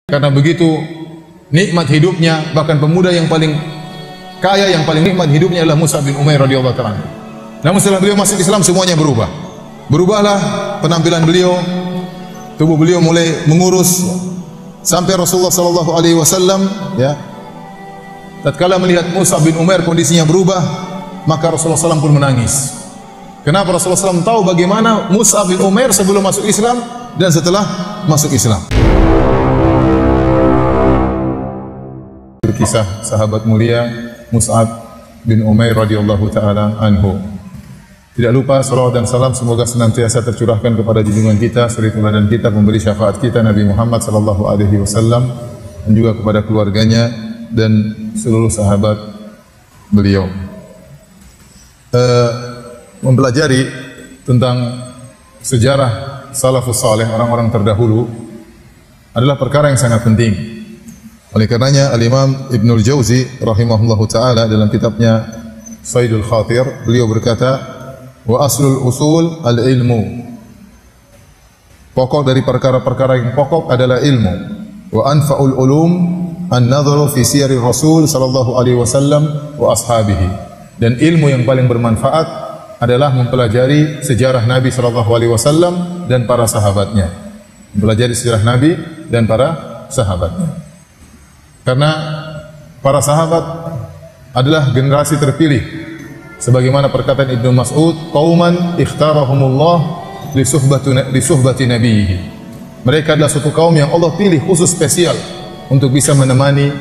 Karena begitu nikmat hidupnya, bahkan pemuda yang paling kaya, yang paling nikmat hidupnya adalah Mus'ab bin Umair radhiyallahu ta'ala. Namun setelah beliau masuk Islam, semuanya berubah. Berubahlah penampilan beliau, tubuh beliau mulai mengurus, sampai Rasulullah sallallahu alaihi wasallam ya, tatkala melihat Mus'ab bin Umair kondisinya berubah, maka Rasulullah SAW pun menangis. Kenapa? Rasulullah SAW tahu bagaimana Mus'ab bin Umair sebelum masuk Islam dan setelah masuk Islam. Kisah sahabat mulia Mus'ab bin Umair radhiyallahu taala anhu. Tidak lupa salawat dan salam semoga senantiasa tercurahkan kepada junjungan kita, suri teladan kita, pemberi syafaat kita Nabi Muhammad sallallahu alaihi wasallam, dan juga kepada keluarganya dan seluruh sahabat beliau. Mempelajari tentang sejarah salafus saleh, orang-orang terdahulu, adalah perkara yang sangat penting. Oleh karenanya Al-Imam Ibnul Jauzi rahimahullahu taala dalam kitabnya Saidul Khatir, beliau berkata, wa aslul usul al-ilmu. Pokok dari perkara-perkara yang pokok adalah ilmu. Wa anfa'ul ulum an-nadharu fi siyari Rasul sallallahu alaihi wasallam wa ashabihi. Dan ilmu yang paling bermanfaat adalah mempelajari sejarah Nabi sallallahu alaihi wasallam dan para sahabatnya. Mempelajari sejarah Nabi dan para sahabatnya. Karena para sahabat adalah generasi terpilih, sebagaimana perkataan Ibnu Mas'ud, qauman ikhtarahumullah li suhbati nabiyhi. Mereka adalah suatu kaum yang Allah pilih khusus spesial untuk bisa menemani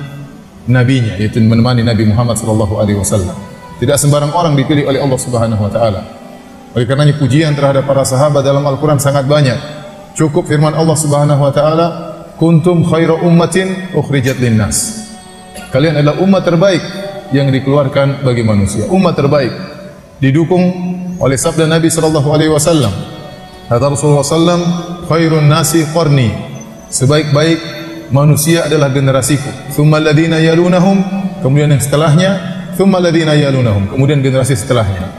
nabinya, yaitu menemani Nabi Muhammad sallallahu alaihi wasallam. Tidak sembarang orang dipilih oleh Allah Subhanahu wa taala. Oleh karenanya pujian terhadap para sahabat dalam Al-Qur'an sangat banyak. Cukup firman Allah Subhanahu wa taala, kuntum khaira ummatin ukhrijat linnas. Kalian adalah umat terbaik yang dikeluarkan bagi manusia. Umat terbaik didukung oleh sabda Nabi sallallahu alaihi wasallam. Kata Rasulullah sallam, khairun nasi qarni. Sebaik-baik manusia adalah generasiku. Tsumma alladziina yalunahum, kemudian yang setelahnya, tsumma alladziina yalunahum, kemudian generasi setelahnya.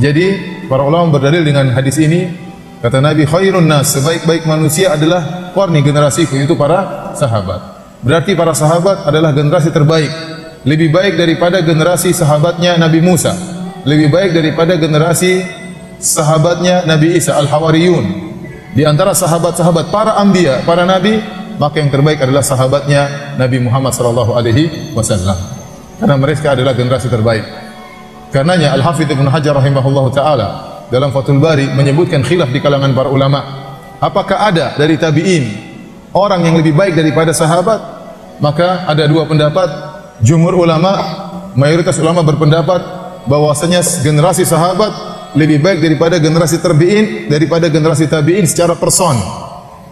Jadi para ulama berdalil dengan hadis ini. Kata Nabi, khairun nas, sebaik-baik manusia adalah qarni, generasiku, itu para sahabat. Berarti para sahabat adalah generasi terbaik. Lebih baik daripada generasi sahabatnya Nabi Musa, lebih baik daripada generasi sahabatnya Nabi Isa al-Hawariyun. Di antara sahabat-sahabat para anbiya, para nabi, maka yang terbaik adalah sahabatnya Nabi Muhammad sallallahu alaihi wasallam. Karena mereka adalah generasi terbaik. Karenanya Al-Hafidz Ibnu Hajar rahimahullahu taala dalam Fathul Bari menyebutkan khilaf di kalangan para ulama. Apakah ada dari tabi'in orang yang lebih baik daripada sahabat? Maka ada dua pendapat. Jumhur ulama, mayoritas ulama berpendapat bahwasanya generasi sahabat lebih baik daripada generasi tabi'in, daripada generasi tabi'in secara person.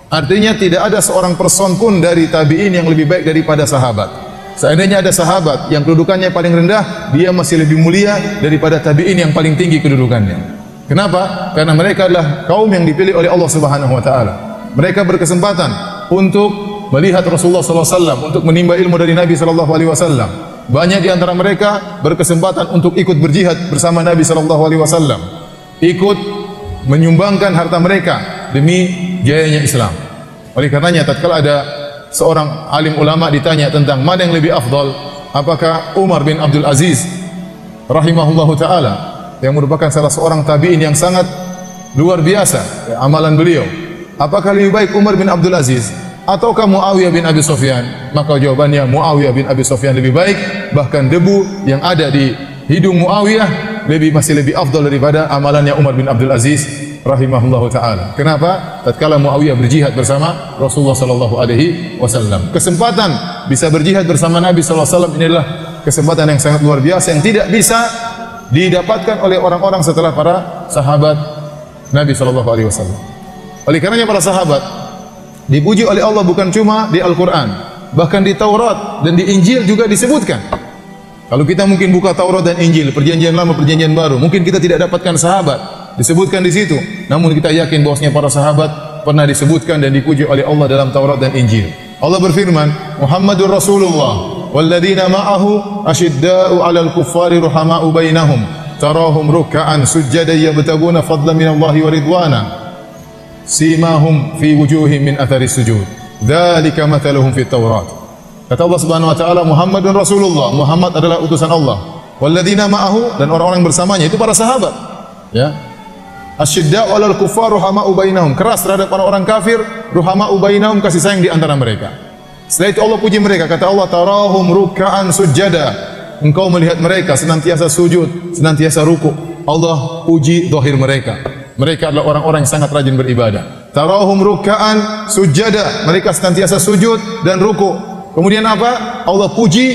Artinya tidak ada seorang person pun dari tabi'in yang lebih baik daripada sahabat. Seandainya ada sahabat yang kedudukannya paling rendah, dia masih lebih mulia daripada tabi'in yang paling tinggi kedudukannya. Kenapa? Karena mereka adalah kaum yang dipilih oleh Allah Subhanahu wa taala. Mereka berkesempatan untuk melihat Rasulullah sallallahu alaihi wasallam, untuk menimba ilmu dari Nabi sallallahu alaihi wasallam. Banyak di antara mereka berkesempatan untuk ikut berjihad bersama Nabi sallallahu alaihi wasallam. Ikut menyumbangkan harta mereka demi jayanya Islam. Oleh karenanya tatkala ada seorang alim ulama ditanya tentang mana yang lebih afdal, apakah Umar bin Abdul Aziz rahimahullahu taala yang merupakan salah seorang tabi'in yang sangat luar biasa amalan beliau, apakah lebih baik Umar bin Abdul Aziz ataukah Muawiyah bin Abi Sufyan? Maka jawabannya Muawiyah bin Abi Sufyan lebih baik. Bahkan debu yang ada di hidung Muawiyah masih lebih afdal daripada amalannya Umar bin Abdul Aziz rahimahullahu taala. Kenapa? Tatkala Muawiyah berjihad bersama Rasulullah sallallahu alaihi wasallam, kesempatan bisa berjihad bersama Nabi sallallahu alaihi wasallam ini adalah kesempatan yang sangat luar biasa yang tidak bisa didapatkan oleh orang-orang setelah para sahabat Nabi sallallahu alaihi wasallam. Oleh karenanya para sahabat dipuji oleh Allah bukan cuma di Al-Qur'an, bahkan di Taurat dan di Injil juga disebutkan. Kalau kita mungkin buka Taurat dan Injil, perjanjian lama, perjanjian baru, mungkin kita tidak dapatkan sahabat disebutkan di situ. Namun kita yakin bahwasanya para sahabat pernah disebutkan dan dipuji oleh Allah dalam Taurat dan Injil. Allah berfirman, Muhammadur Rasulullah walladzina ma'ahu asyidda'u 'alal kuffari ruhama'u bainahum tarahum ruk'an sujjadan yabtaguna fadlan minallahi wa ridwana simahum fi wujuhihim min athari sujud. dzalika mathaluhum fit Taurat. Kata Allah Subhanahu wa taala, Muhammadun Rasulullah, Muhammad adalah utusan Allah. Walladzina ma'ahu, dan orang-orang bersamanya itu para sahabat. Ya. Asyidda'u 'alal kuffar ruhama'u bainahum. Keras terhadap orang-orang kafir, ruhama'u bainahum, kasih sayang di antara mereka. Setelah itu Allah puji mereka, kata Allah, tarahum ruk'an sujada. Engkau melihat mereka senantiasa sujud, senantiasa ruku'. Allah puji zahir mereka. Mereka adalah orang-orang yang sangat rajin beribadah. Tarahum ruk'an sujada. Mereka senantiasa sujud dan ruku'. Kemudian apa? Allah puji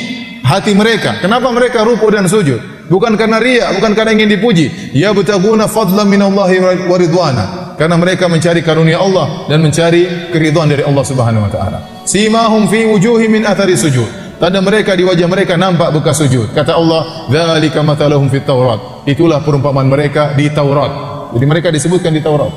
hati mereka. Kenapa mereka ruku' dan sujud? Bukan karena riya, bukan karena ingin dipuji. Ya betaguna fadlan minallahi wa ridwana. Karena mereka mencari karunia Allah dan mencari keridhaan dari Allah Subhanahu wa taala. Simahum fi wujuhim min athari sujud. Tanda mereka di wajah mereka nampak bekas sujud. Kata Allah, dzalika mathaluhum fit Taurat. Itulah perumpamaan mereka di Taurat. Jadi mereka disebutkan di Taurat.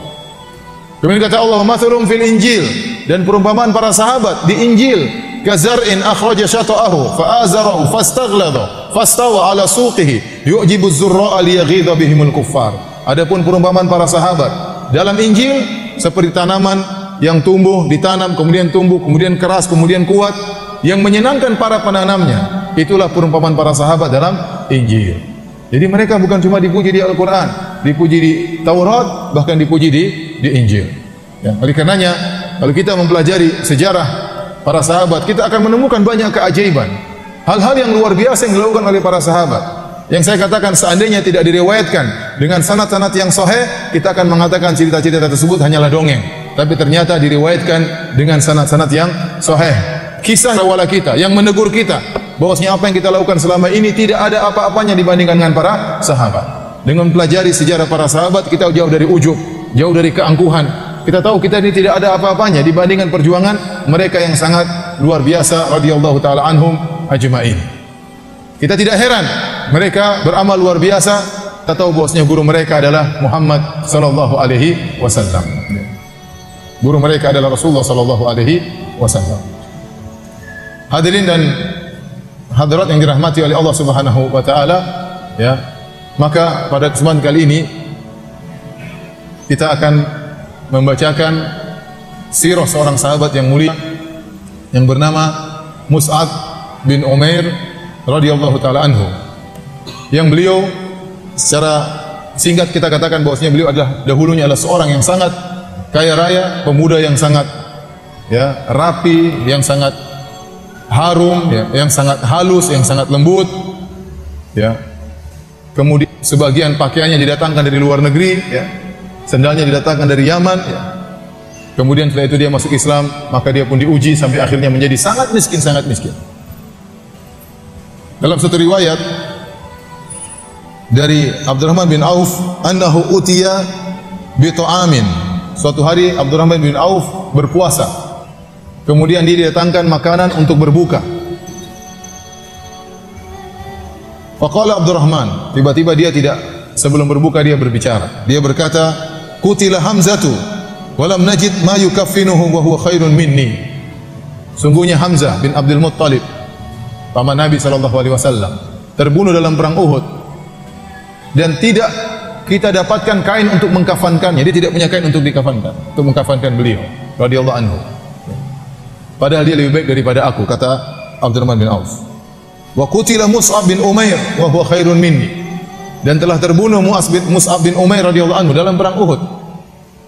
Kemudian kata Allah, mathaluhum fil Injil, dan perumpamaan para sahabat di Injil. Kazar'in akhraja syata'ahu fa'azarahu fastaghlada fastawa ala suqihi yu'jibu az-zurra'a liyaghidha bihimul kuffar. Adapun perumpamaan para sahabat dalam Injil seperti tanaman yang tumbuh, ditanam, kemudian tumbuh, kemudian keras, kemudian kuat, yang menyenangkan para penanamnya. Itulah perumpamaan para sahabat dalam Injil. Jadi mereka bukan cuma dipuji di Al-Quran, dipuji di Taurat, bahkan dipuji di Injil. Ya, oleh karenanya kalau kita mempelajari sejarah para sahabat, kita akan menemukan banyak keajaiban, hal-hal yang luar biasa yang dilakukan oleh para sahabat. Yang saya katakan, seandainya tidak diriwayatkan dengan sanad-sanad yang sahih, kita akan mengatakan cerita-cerita tersebut hanyalah dongeng. Tapi ternyata diriwayatkan dengan sanad-sanad yang sahih. Kisah wala kita yang menegur kita bahwasanya apa yang kita lakukan selama ini tidak ada apa-apanya dibandingkan dengan para sahabat. Dengan pelajari sejarah para sahabat, kita jauh dari ujub, jauh dari keangkuhan. Kita tahu kita ini tidak ada apa-apanya dibandingkan perjuangan mereka yang sangat luar biasa radhiyallahu taala anhum ajma'in. Kita tidak heran mereka beramal luar biasa. Kita tahu bahwasanya guru mereka adalah Muhammad sallallahu alaihi wasallam. Guru mereka adalah Rasulullah sallallahu alaihi wasallam. Hadirin dan hadirat yang dirahmati oleh Allah Subhanahu wa taala, ya. Maka pada kesempatan kali ini kita akan membacakan sirah seorang sahabat yang mulia yang bernama Mus'ab bin Umair radhiyallahu taala anhu, yang beliau secara singkat kita katakan bahwasanya beliau adalah dahulunya adalah seorang yang sangat kaya raya, pemuda yang sangat ya rapi, yang sangat harum, ya, yang sangat halus, yang sangat lembut, ya. Kemudian sebagian pakaiannya didatangkan dari luar negeri, ya. Sendalnya didatangkan dari Yaman, ya. Kemudian setelah itu dia masuk Islam, maka dia pun diuji sampai akhirnya menjadi sangat miskin, sangat miskin. Dalam satu riwayat dari Abdurrahman bin Auf, annahu utiya bi ta'amin. Suatu hari Abdurrahman bin Auf berpuasa. Kemudian dia didatangkan makanan untuk berbuka. Faqala Abdurrahman, tiba-tiba dia tidak, sebelum berbuka dia berbicara. Dia berkata, Qutila Hamzatu walam najid ma yukaffinuhu wa huwa khairun minni. Sungguhnya Hamzah bin Abdul Muttalib, paman Nabi sallallahu alaihi wasallam, terbunuh dalam perang Uhud dan tidak kita dapatkan kain untuk mengkafankannya. Dia tidak punya kain untuk dikafankan, untuk mengkafankan beliau radhiyallahu anhu. Padahal dia lebih baik daripada aku, kata Abdurrahman bin Auf. Wa qutila Mus'ab bin Umair wa huwa khairun minni. Dan telah terbunuh Mus'ab bin Umair radhiyallahu anhu dalam perang Uhud.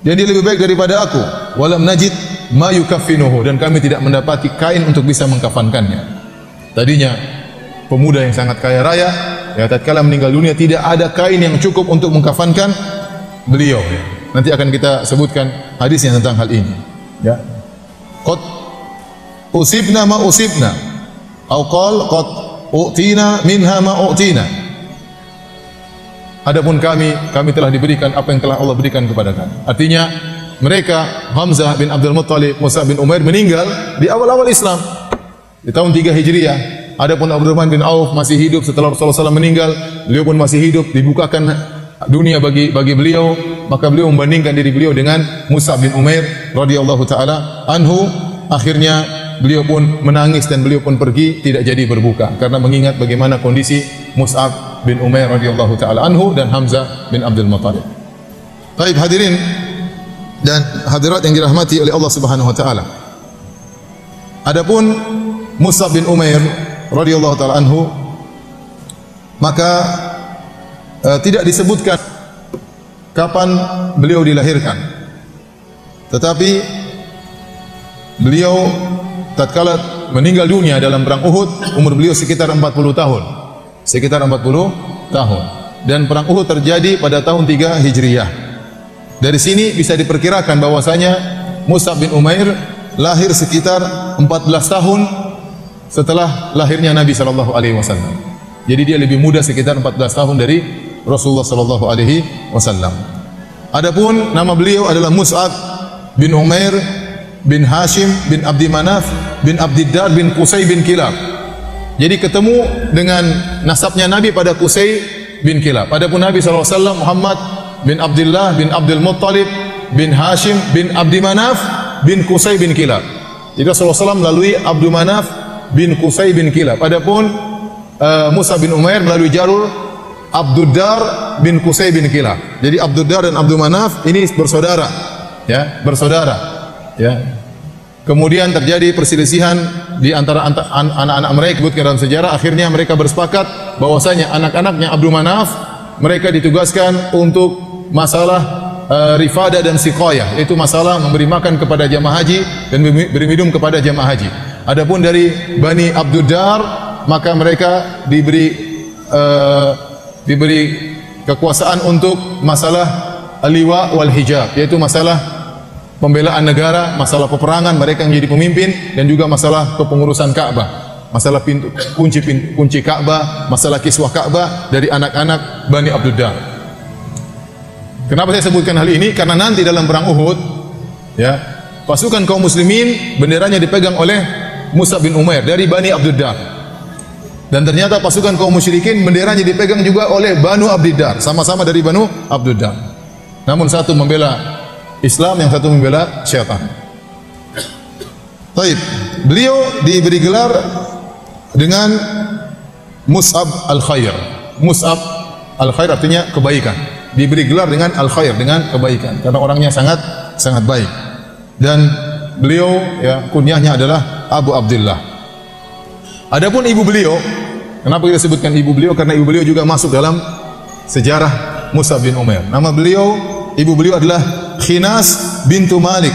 Dan dia lebih baik daripada aku. Walam najid ma yukaffinuhu, dan kami tidak mendapati kain untuk bisa mengkafankannya. Tadinya pemuda yang sangat kaya raya, ya, tatkala meninggal dunia tidak ada kain yang cukup untuk mengkafankan beliau. Nanti akan kita sebutkan hadisnya tentang hal ini. Ya. Qad usibna ma usibna, atau qal qad u'tina minha ma u'tina. Adapun kami telah diberikan apa yang telah Allah berikan kepada kami. Artinya mereka, Hamzah bin Abdul Muttalib, Mus'ab bin Umair meninggal di awal-awal Islam di tahun 3 Hijriah. Adapun Abdurrahman bin Auf masih hidup setelah Rasulullah SAW meninggal. Beliau pun masih hidup, dibukakan dunia bagi beliau, maka beliau membandingkan diri beliau dengan Mus'ab bin Umair radhiyallahu taala anhu. Akhirnya beliau pun menangis dan beliau pun pergi, tidak jadi berbuka karena mengingat bagaimana kondisi Mus'ab bin Umair radhiyallahu taala anhu dan Hamzah bin Abdul Muttalib. Baik hadirin dan hadirat yang dirahmati oleh Allah Subhanahu wa taala. Adapun Mus'ab bin Umair radhiyallahu taala anhu, maka tidak disebutkan kapan beliau dilahirkan, tetapi beliau tatkala meninggal dunia dalam perang Uhud, umur beliau sekitar 40 tahun. Sekitar 40 tahun. Dan perang Uhud terjadi pada tahun 3 Hijriyah. Dari sini bisa diperkirakan bahwasanya Mus'ab bin Umair lahir sekitar 14 tahun setelah lahirnya Nabi sallallahu alaihi wasallam. Jadi dia lebih muda sekitar 14 tahun dari Rasulullah sallallahu alaihi wasallam. Adapun nama beliau adalah Mus'ab bin Umair bin Hashim bin Abdi Manaf bin Abdiddar bin Qusay bin Kilab. Jadi ketemu dengan nasabnya Nabi pada Qusay bin Kilab. Adapun Nabi SAW Muhammad bin Abdullah bin Abdul Muttalib bin Hashim bin Abdi Manaf bin Qusay bin Kilab. Jadi Rasulullah SAW melalui Abdul Manaf bin Qusay bin Kilab. Adapun Mus'ab bin Umair melalui jalur Abduddar bin Qusay bin Kilab. Jadi Abduddar dan Abdul Manaf ini bersaudara, ya, bersaudara, ya. Kemudian terjadi perselisihan di antara anak-anak mereka, disebutkan dalam sejarah. Akhirnya mereka bersepakat bahwasanya anak-anaknya Abdul Manaf mereka ditugaskan untuk masalah rifadah dan siqayah, yaitu masalah memberi makan kepada jamaah haji dan beri minum kepada jamaah haji. Adapun dari Bani Abduddar, maka mereka diberi kekuasaan untuk masalah al-liwa wal hijab, yaitu masalah pembelaan negara, masalah peperangan, mereka yang jadi pemimpin, dan juga masalah kepengurusan Ka'bah, masalah kunci Ka'bah, masalah kiswah Ka'bah dari anak-anak Bani Abduddar. Kenapa saya sebutkan hal ini? Karena nanti dalam perang Uhud, ya, pasukan kaum muslimin benderanya dipegang oleh Mus'ab bin Umair dari Bani Abduddar. Dan ternyata pasukan kaum musyrikin benderanya dipegang juga oleh Banu Abdiddar, sama-sama dari Banu Abduddar. Namun satu membela Islam, yang satu membela syaitan. Baik, beliau diberi gelar dengan Mus'ab al-Khair. Mus'ab al-Khair artinya kebaikan. Diberi gelar dengan al-Khair, dengan kebaikan, karena orangnya sangat baik. Dan beliau, ya, kunyahnya adalah Abu Abdullah. Adapun ibu beliau, kenapa kita sebutkan ibu beliau? Karena ibu beliau juga masuk dalam sejarah Mus'ab bin Umair. Nama beliau, ibu beliau adalah Khinas bintu Malik.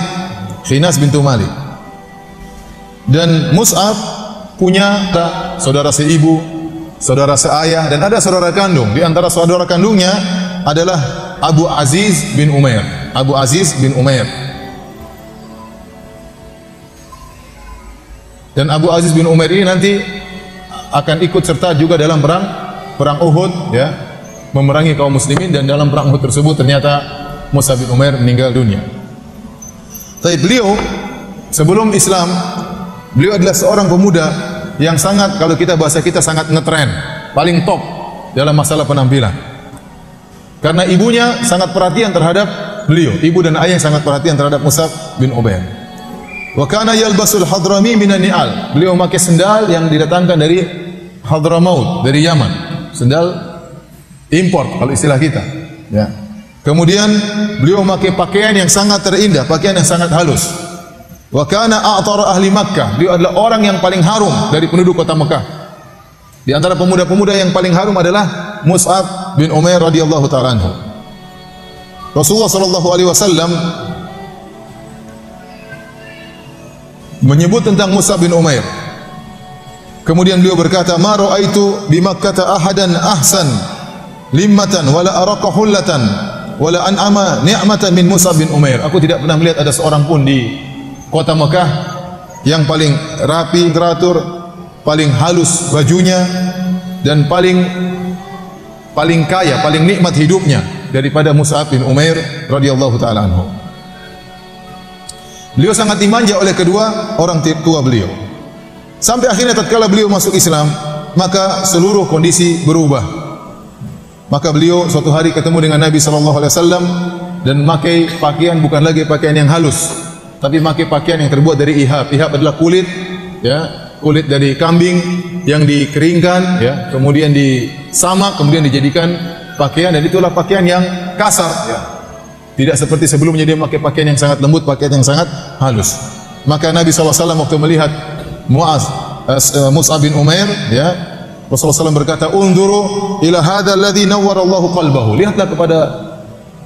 Khinas bintu Malik. Dan Mus'ab punya saudara seibu, saudara seayah, dan ada saudara kandung. Di antara saudara kandungnya adalah Abu Aziz bin Umair. Abu Aziz bin Umair. Dan Abu Aziz bin Umair ini nanti akan ikut serta juga dalam perang Uhud, ya, memerangi kaum muslimin. Dan dalam perang Uhud tersebut ternyata Mus'ab bin Umair meninggal dunia. Tapi beliau sebelum Islam, beliau adalah seorang pemuda yang sangat, kalau kita bahasa kita, sangat ngetren, paling top dalam masalah penampilan. Karena ibunya sangat perhatian terhadap beliau, ibu dan ayah yang sangat perhatian terhadap Mus'ab bin Umair. Wa kana yalbasul hadrami minan ni'al. Beliau memakai sendal yang didatangkan dari Hadramaut, dari Yaman. Sendal import kalau istilah kita, ya. Kemudian beliau memakai pakaian yang sangat terindah, pakaian yang sangat halus. Wa kana a'tar ahli Makkah. Beliau adalah orang yang paling harum dari penduduk kota Mekah. Di antara pemuda-pemuda yang paling harum adalah Mus'ab bin Umair radhiyallahu ta'ala anhu. Rasulullah sallallahu alaihi wasallam menyebut tentang Mus'ab bin Umair. Kemudian beliau berkata, "Ma ra'aitu bi Makkah ahadan ahsan limmatan wala araqa hullatan wala an'ama ni'matan min Mus'ab bin Umair." Aku tidak pernah melihat ada seorang pun di kota Mekah yang paling rapi, teratur, paling halus bajunya, dan paling kaya, paling nikmat hidupnya daripada Mus'ab bin Umair radhiyallahu taala anhu. Beliau sangat dimanja oleh kedua orang tua beliau. Sampai akhirnya tatkala beliau masuk Islam, maka seluruh kondisi berubah. Maka beliau suatu hari ketemu dengan Nabi sallallahu alaihi wasallam dan memakai pakaian bukan lagi pakaian yang halus, tapi memakai pakaian yang terbuat dari ihab. Ihab adalah kulit, ya, kulit dari kambing yang dikeringkan, ya, kemudian disamak, kemudian dijadikan pakaian, dan itulah pakaian yang kasar, ya. Tidak seperti sebelumnya dia memakai pakaian yang sangat lembut, pakaian yang sangat halus. Maka Nabi SAW waktu melihat Mus'ab bin Umair, ya, Rasulullah SAW berkata, "Unzuru ila hadzal ladzi nawwara Allahu qalbahu." Lihatlah kepada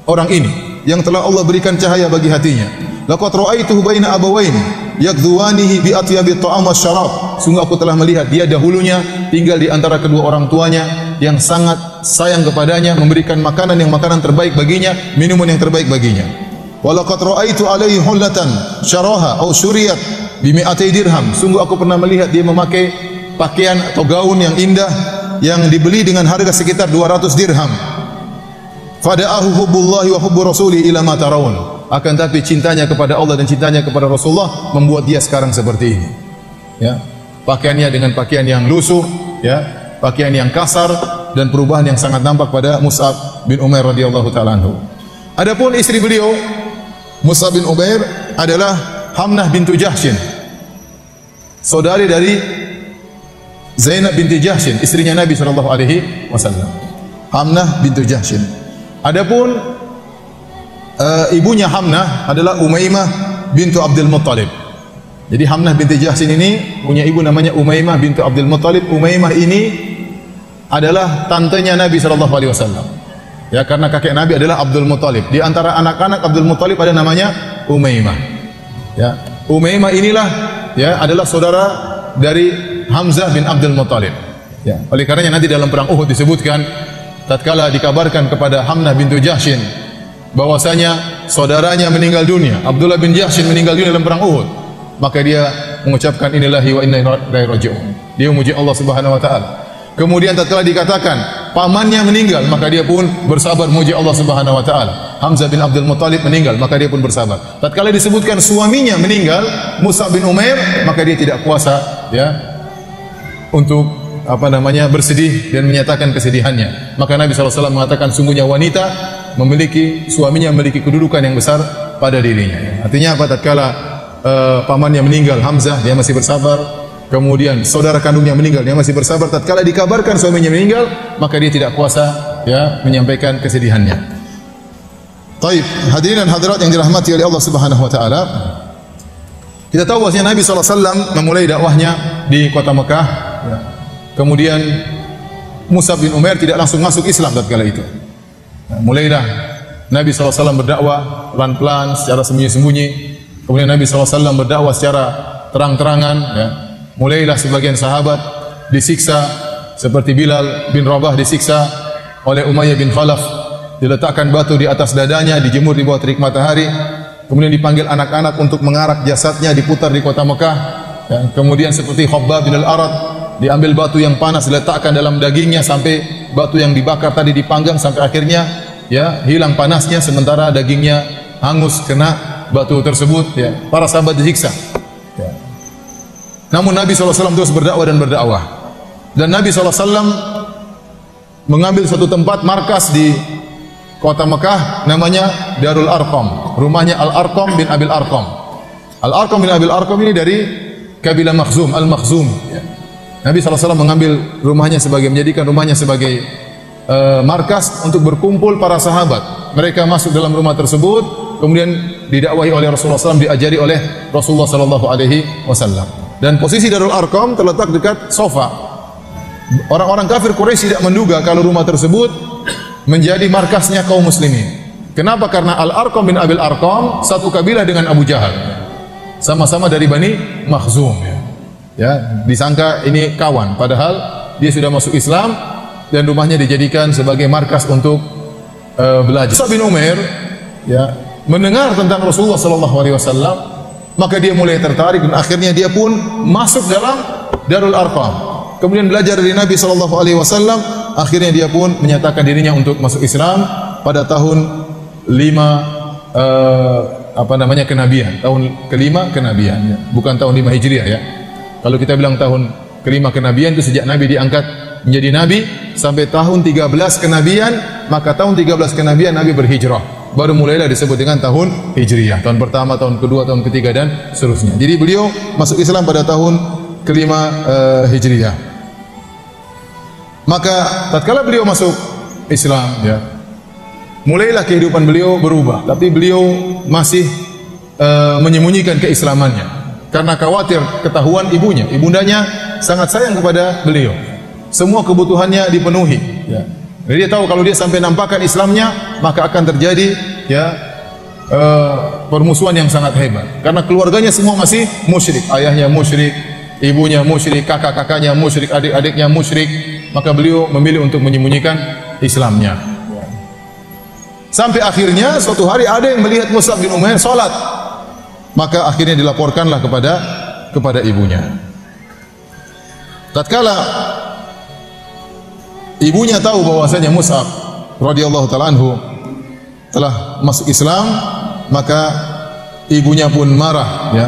orang ini yang telah Allah berikan cahaya bagi hatinya. Laqad ra'aituhu baina abawain yakdhuwanihi bi atyabi ta'am wasyarab. Sungguh aku telah melihat dia dahulunya tinggal di antara kedua orang tuanya yang sangat sayang kepadanya, memberikan makanan terbaik baginya, minuman yang terbaik baginya. Wa laqad ra'aitu alaihi hullatan syaraha aw syuriyat bi mi'ati dirham. Sungguh aku pernah melihat dia memakai pakaian atau gaun yang indah yang dibeli dengan harga sekitar 200 dirham. Fada'ahu hubbullahi wa hubbu rasuli ila ma tarawun. Akan tapi cintanya kepada Allah dan cintanya kepada Rasulullah membuat dia sekarang seperti ini. Ya. Pakaiannya dengan pakaian yang lusuh, ya, pakaian yang kasar dan perubahan yang sangat nampak pada Mus'ab bin Umair radhiyallahu taala anhu. Adapun istri beliau Mus'ab bin Umair adalah Hamnah bintu Jahsyin. Saudari dari Zainab binti Jahsyin, istrinya Nabi sallallahu alaihi wasallam. Hamnah bintu Jahsyin. Adapun ibunya Hamnah adalah Umaymah bintu Abdul Muttalib. Jadi Hamnah binti Jahsyin ini punya ibu namanya Umaymah bintu Abdul Muttalib. Umaymah ini adalah tantenya Nabi sallallahu alaihi wasallam. Ya, karena kakek Nabi adalah Abdul Muttalib. Di antara anak-anak Abdul Muttalib ada namanya Umaymah. Ya, Umaymah inilah, ya, adalah saudara dari Hamzah bin Abdul Muttalib. Ya, oleh karenanya nanti dalam perang Uhud disebutkan tatkala dikabarkan kepada Hamnah bintu Jahsyin bahwasanya saudaranya meninggal dunia, Abdullah bin Jahsyin meninggal dunia dalam perang Uhud, maka dia mengucapkan innallahi wa inna ilaihi raji'un. Dia memuji Allah Subhanahu wa taala. Kemudian tatkala dikatakan pamannya meninggal, maka dia pun bersabar memuji Allah Subhanahu wa taala. Hamzah bin Abdul Muttalib meninggal, maka dia pun bersabar. Tatkala disebutkan suaminya meninggal, Mus'ab bin Umair, maka dia tidak kuasa, ya, untuk bersedih dan menyatakan kesedihannya. Maka Nabi SAW mengatakan sungguhnya wanita suaminya memiliki kedudukan yang besar pada dirinya. Artinya apa? Tatkala pamannya meninggal, Hamzah, dia masih bersabar. Kemudian saudara kandungnya meninggal, dia masih bersabar. Tatkala dikabarkan suaminya meninggal, maka dia tidak kuasa, ya, menyampaikan kesedihannya. Taib, hadirin dan hadirat yang dirahmati oleh Allah Subhanahu wa taala. Kita tahu bahwasanya Nabi SAW memulai dakwahnya di kota Mekah. Ya. Kemudian Mus'ab bin Umair tidak langsung masuk Islam tatkala itu. Nah, mulailah Nabi SAW berdakwah pelan-pelan secara sembunyi-sembunyi. Kemudian Nabi SAW berdakwah secara terang-terangan. Ya. Mulailah sebagian sahabat disiksa, seperti Bilal bin Rabah disiksa oleh Umayyah bin Khalaf, diletakkan batu di atas dadanya, dijemur di bawah terik matahari. Kemudian dipanggil anak-anak untuk mengarak jasadnya, diputar di kota Mekah. Ya. Kemudian seperti Khabbab bin al-Arad, diambil batu yang panas diletakkan dalam dagingnya sampai batu yang dibakar tadi dipanggang sampai akhirnya, ya, hilang panasnya sementara dagingnya hangus kena batu tersebut. Ya. Para sahabat disiksa. Ya. Namun Nabi SAW terus berdakwah dan berdakwah. Dan Nabi SAW mengambil suatu tempat markas di kota Mekah namanya Darul Arqam. Rumahnya Al-Arqam bin Abil Arqam. Al-Arqam bin Abil Arqam ini dari kabilah Makhzum, Al-Makhzum. Ya. Nabi SAW menjadikan rumahnya sebagai markas untuk berkumpul para sahabat. Mereka masuk dalam rumah tersebut, kemudian didakwahi oleh Rasulullah SAW, diajari oleh Rasulullah SAW. Dan posisi Darul Arqam terletak dekat Sofa. Orang-orang kafir Quraisy tidak menduga kalau rumah tersebut menjadi markasnya kaum muslimin. Kenapa? Karena Al-Arqam bin Abil Arqam satu kabilah dengan Abu Jahal. Sama-sama dari Bani Makhzum. Ya, disangka ini kawan, padahal dia sudah masuk Islam dan rumahnya dijadikan sebagai markas untuk belajar. Mus'ab bin Umair, ya, mendengar tentang Rasulullah SAW, maka dia mulai tertarik dan akhirnya dia pun masuk dalam Darul Arqam. Kemudian belajar dari Nabi SAW. Akhirnya dia pun menyatakan dirinya untuk masuk Islam pada tahun 5 kenabian, tahun ke-5 kenabian, ya. Bukan tahun 5 Hijriah, ya. Kalau kita bilang tahun ke-5 kenabian itu sejak Nabi diangkat menjadi Nabi sampai tahun 13 kenabian, maka tahun 13 kenabian Nabi berhijrah. Baru mulailah disebut dengan tahun Hijriah. Tahun pertama, tahun kedua, tahun ketiga dan seterusnya. Jadi beliau masuk Islam pada tahun ke-5 Hijriah. Maka tatkala beliau masuk Islam, ya, mulailah kehidupan beliau berubah. Tapi beliau masih menyembunyikan keislamannya. karena khawatir ketahuan ibunya. Ibundanya sangat sayang kepada beliau. Semua kebutuhannya dipenuhi. Ya. Jadi dia tahu kalau dia sampai nampakkan Islamnya, maka akan terjadi permusuhan yang sangat hebat. Karena keluarganya semua masih musyrik. Ayahnya musyrik, ibunya musyrik, kakak-kakaknya musyrik, adik-adiknya musyrik. Maka beliau memilih untuk menyembunyikan Islamnya. Sampai akhirnya suatu hari ada yang melihat Mus'ab bin Umair salat. Maka akhirnya dilaporkanlah kepada ibunya. Tatkala ibunya tahu bahwasanya Mus'ab radhiyallahu taala anhu telah masuk Islam, maka ibunya pun marah, ya.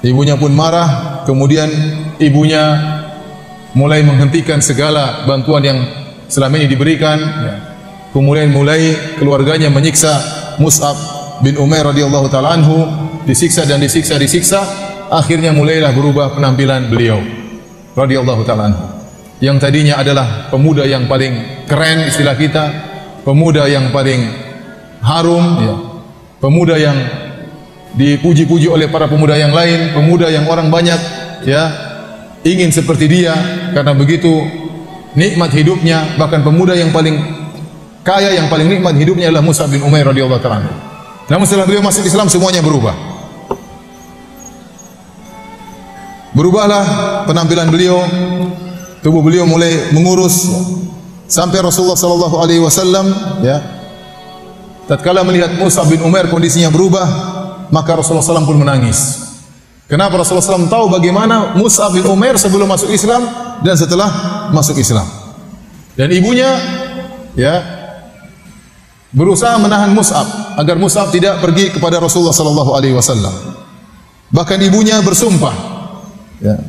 Ibunya pun marah, kemudian ibunya mulai menghentikan segala bantuan yang selama ini diberikan, ya. Kemudian mulai keluarganya menyiksa Mus'ab bin Umair radhiyallahu taala anhu, disiksa dan disiksa. Akhirnya mulailah berubah penampilan beliau radhiyallahu taala anhu. Yang tadinya adalah pemuda yang paling keren istilah kita, pemuda yang paling harum, ya. Pemuda yang dipuji-puji oleh para pemuda yang lain, pemuda yang orang banyak ya ingin seperti dia karena begitu nikmat hidupnya. Bahkan pemuda yang paling kaya, yang paling nikmat hidupnya adalah Mus'ab bin Umair radhiyallahu ta'ala anhu. Namun setelah beliau masuk Islam semuanya berubah. Berubahlah penampilan beliau, tubuh beliau mulai mengurus sampai Rasulullah sallallahu alaihi wasallam ya. Tatkala melihat Mus'ab bin Umair kondisinya berubah, maka Rasulullah SAW pun menangis. Kenapa? Rasulullah SAW tahu bagaimana Mus'ab bin Umair sebelum masuk Islam dan setelah masuk Islam. Dan ibunya ya berusaha menahan Mus'ab agar Mus'ab tidak pergi kepada Rasulullah sallallahu alaihi wasallam. Bahkan ibunya bersumpah ya,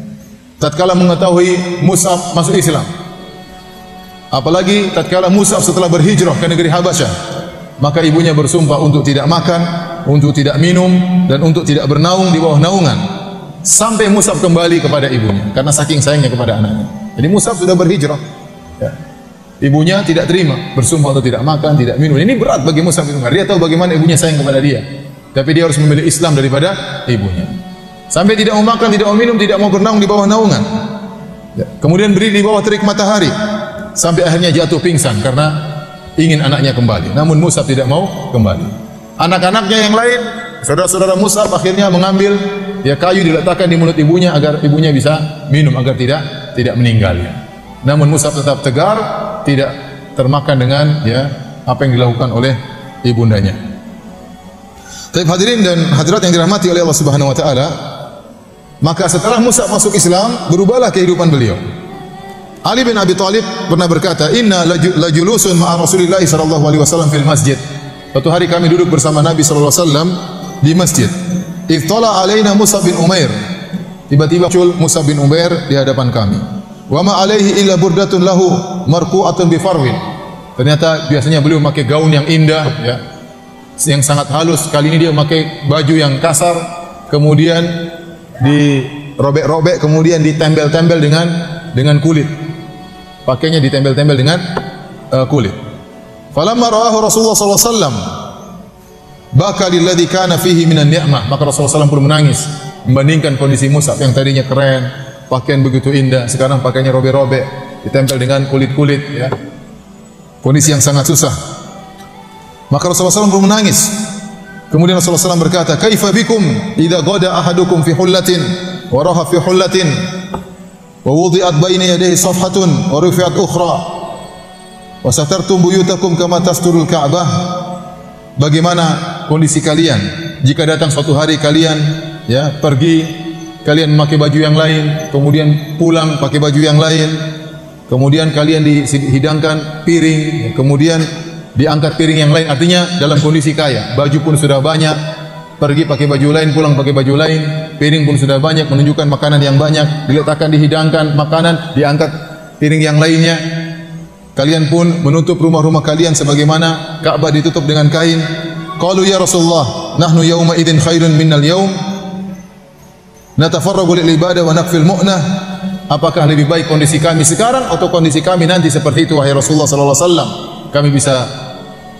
tatkala mengetahui Mus'ab masuk Islam. Apalagi tatkala Mus'ab setelah berhijrah ke negeri Habasyah, maka ibunya bersumpah untuk tidak makan, untuk tidak minum, dan untuk tidak bernaung di bawah naungan sampai Mus'ab kembali kepada ibunya karena saking sayangnya kepada anaknya. Jadi Mus'ab sudah berhijrah ya. Ibunya tidak terima, bersumpah untuk tidak makan, tidak minum. Ini berat bagi Mus'ab bin Umair. Dia tahu bagaimana ibunya sayang kepada dia, tapi dia harus memilih Islam daripada ibunya. Sampai tidak mau makan, tidak mau minum, tidak mau bernaung di bawah naungan ya. Kemudian berdiri di bawah terik matahari sampai akhirnya jatuh pingsan karena ingin anaknya kembali. Namun Mus'ab tidak mau kembali. Anak-anaknya yang lain, saudara-saudara Mus'ab akhirnya mengambil ya kayu diletakkan di mulut ibunya agar ibunya bisa minum agar tidak meninggal ya. Namun Mus'ab tetap tegar, tidak termakan dengan ya apa yang dilakukan oleh ibundanya. Tapi hadirin dan hadirat yang dirahmati oleh Allah Subhanahu wa taala, maka setelah Mus'ab masuk Islam, berubahlah kehidupan beliau. Ali bin Abi Thalib pernah berkata, "Inna lajulusun ma'a Rasulillah sallallahu alaihi wasallam fil masjid." Suatu hari kami duduk bersama Nabi sallallahu alaihi wasallam di masjid. Ittala alaina Mus'ab bin Umair. Tiba-tiba muncul Mus'ab bin Umair di hadapan kami. Wa ma alaihi illa burdatun lahu marqu'atun bi farwin. Ternyata biasanya beliau memakai gaun yang indah ya, yang sangat halus. Kali ini dia memakai baju yang kasar, kemudian dirobek-robek, kemudian ditempel-tempel dengan kulit. Pakainya ditempel-tempel dengan kulit. Falamma ra'ahu Rasulullah sallallahu alaihi wasallam baka lilladzi kana fihi minan ni'mah. Maka Rasulullah SAW pun menangis membandingkan kondisi Mus'ab yang tadinya keren, pakaian begitu indah, sekarang pakaiannya robek-robek, ditempel dengan kulit-kulit ya. Kondisi yang sangat susah. Maka Rasulullah SAW pun menangis. Kemudian Rasulullah SAW berkata, "Kaifa bikum idza ghada ahadukum fi hullatin wa raha fi hullatin wa wudi'at baina yadayhi safhatun wa rufi'at ukhra wa satartum buyutakum kama tasturul Ka'bah." Bagaimana kondisi kalian jika datang suatu hari kalian ya pergi, kalian memakai baju yang lain, kemudian pulang pakai baju yang lain, kemudian kalian dihidangkan piring, kemudian diangkat piring yang lain, artinya dalam kondisi kaya, baju pun sudah banyak, pergi pakai baju lain, pulang pakai baju lain, piring pun sudah banyak, menunjukkan makanan yang banyak, diletakkan, dihidangkan makanan, diangkat piring yang lainnya. Kalian pun menutup rumah-rumah kalian sebagaimana Ka'bah ditutup dengan kain. Qalu ya Rasulullah, nahnu yawma idzin khairun minnal yawm natafarragu lil ibadah wa nakfil mu'nah. Apakah lebih baik kondisi kami sekarang atau kondisi kami nanti seperti itu wahai Rasulullah sallallahu alaihi wasallam? Kami bisa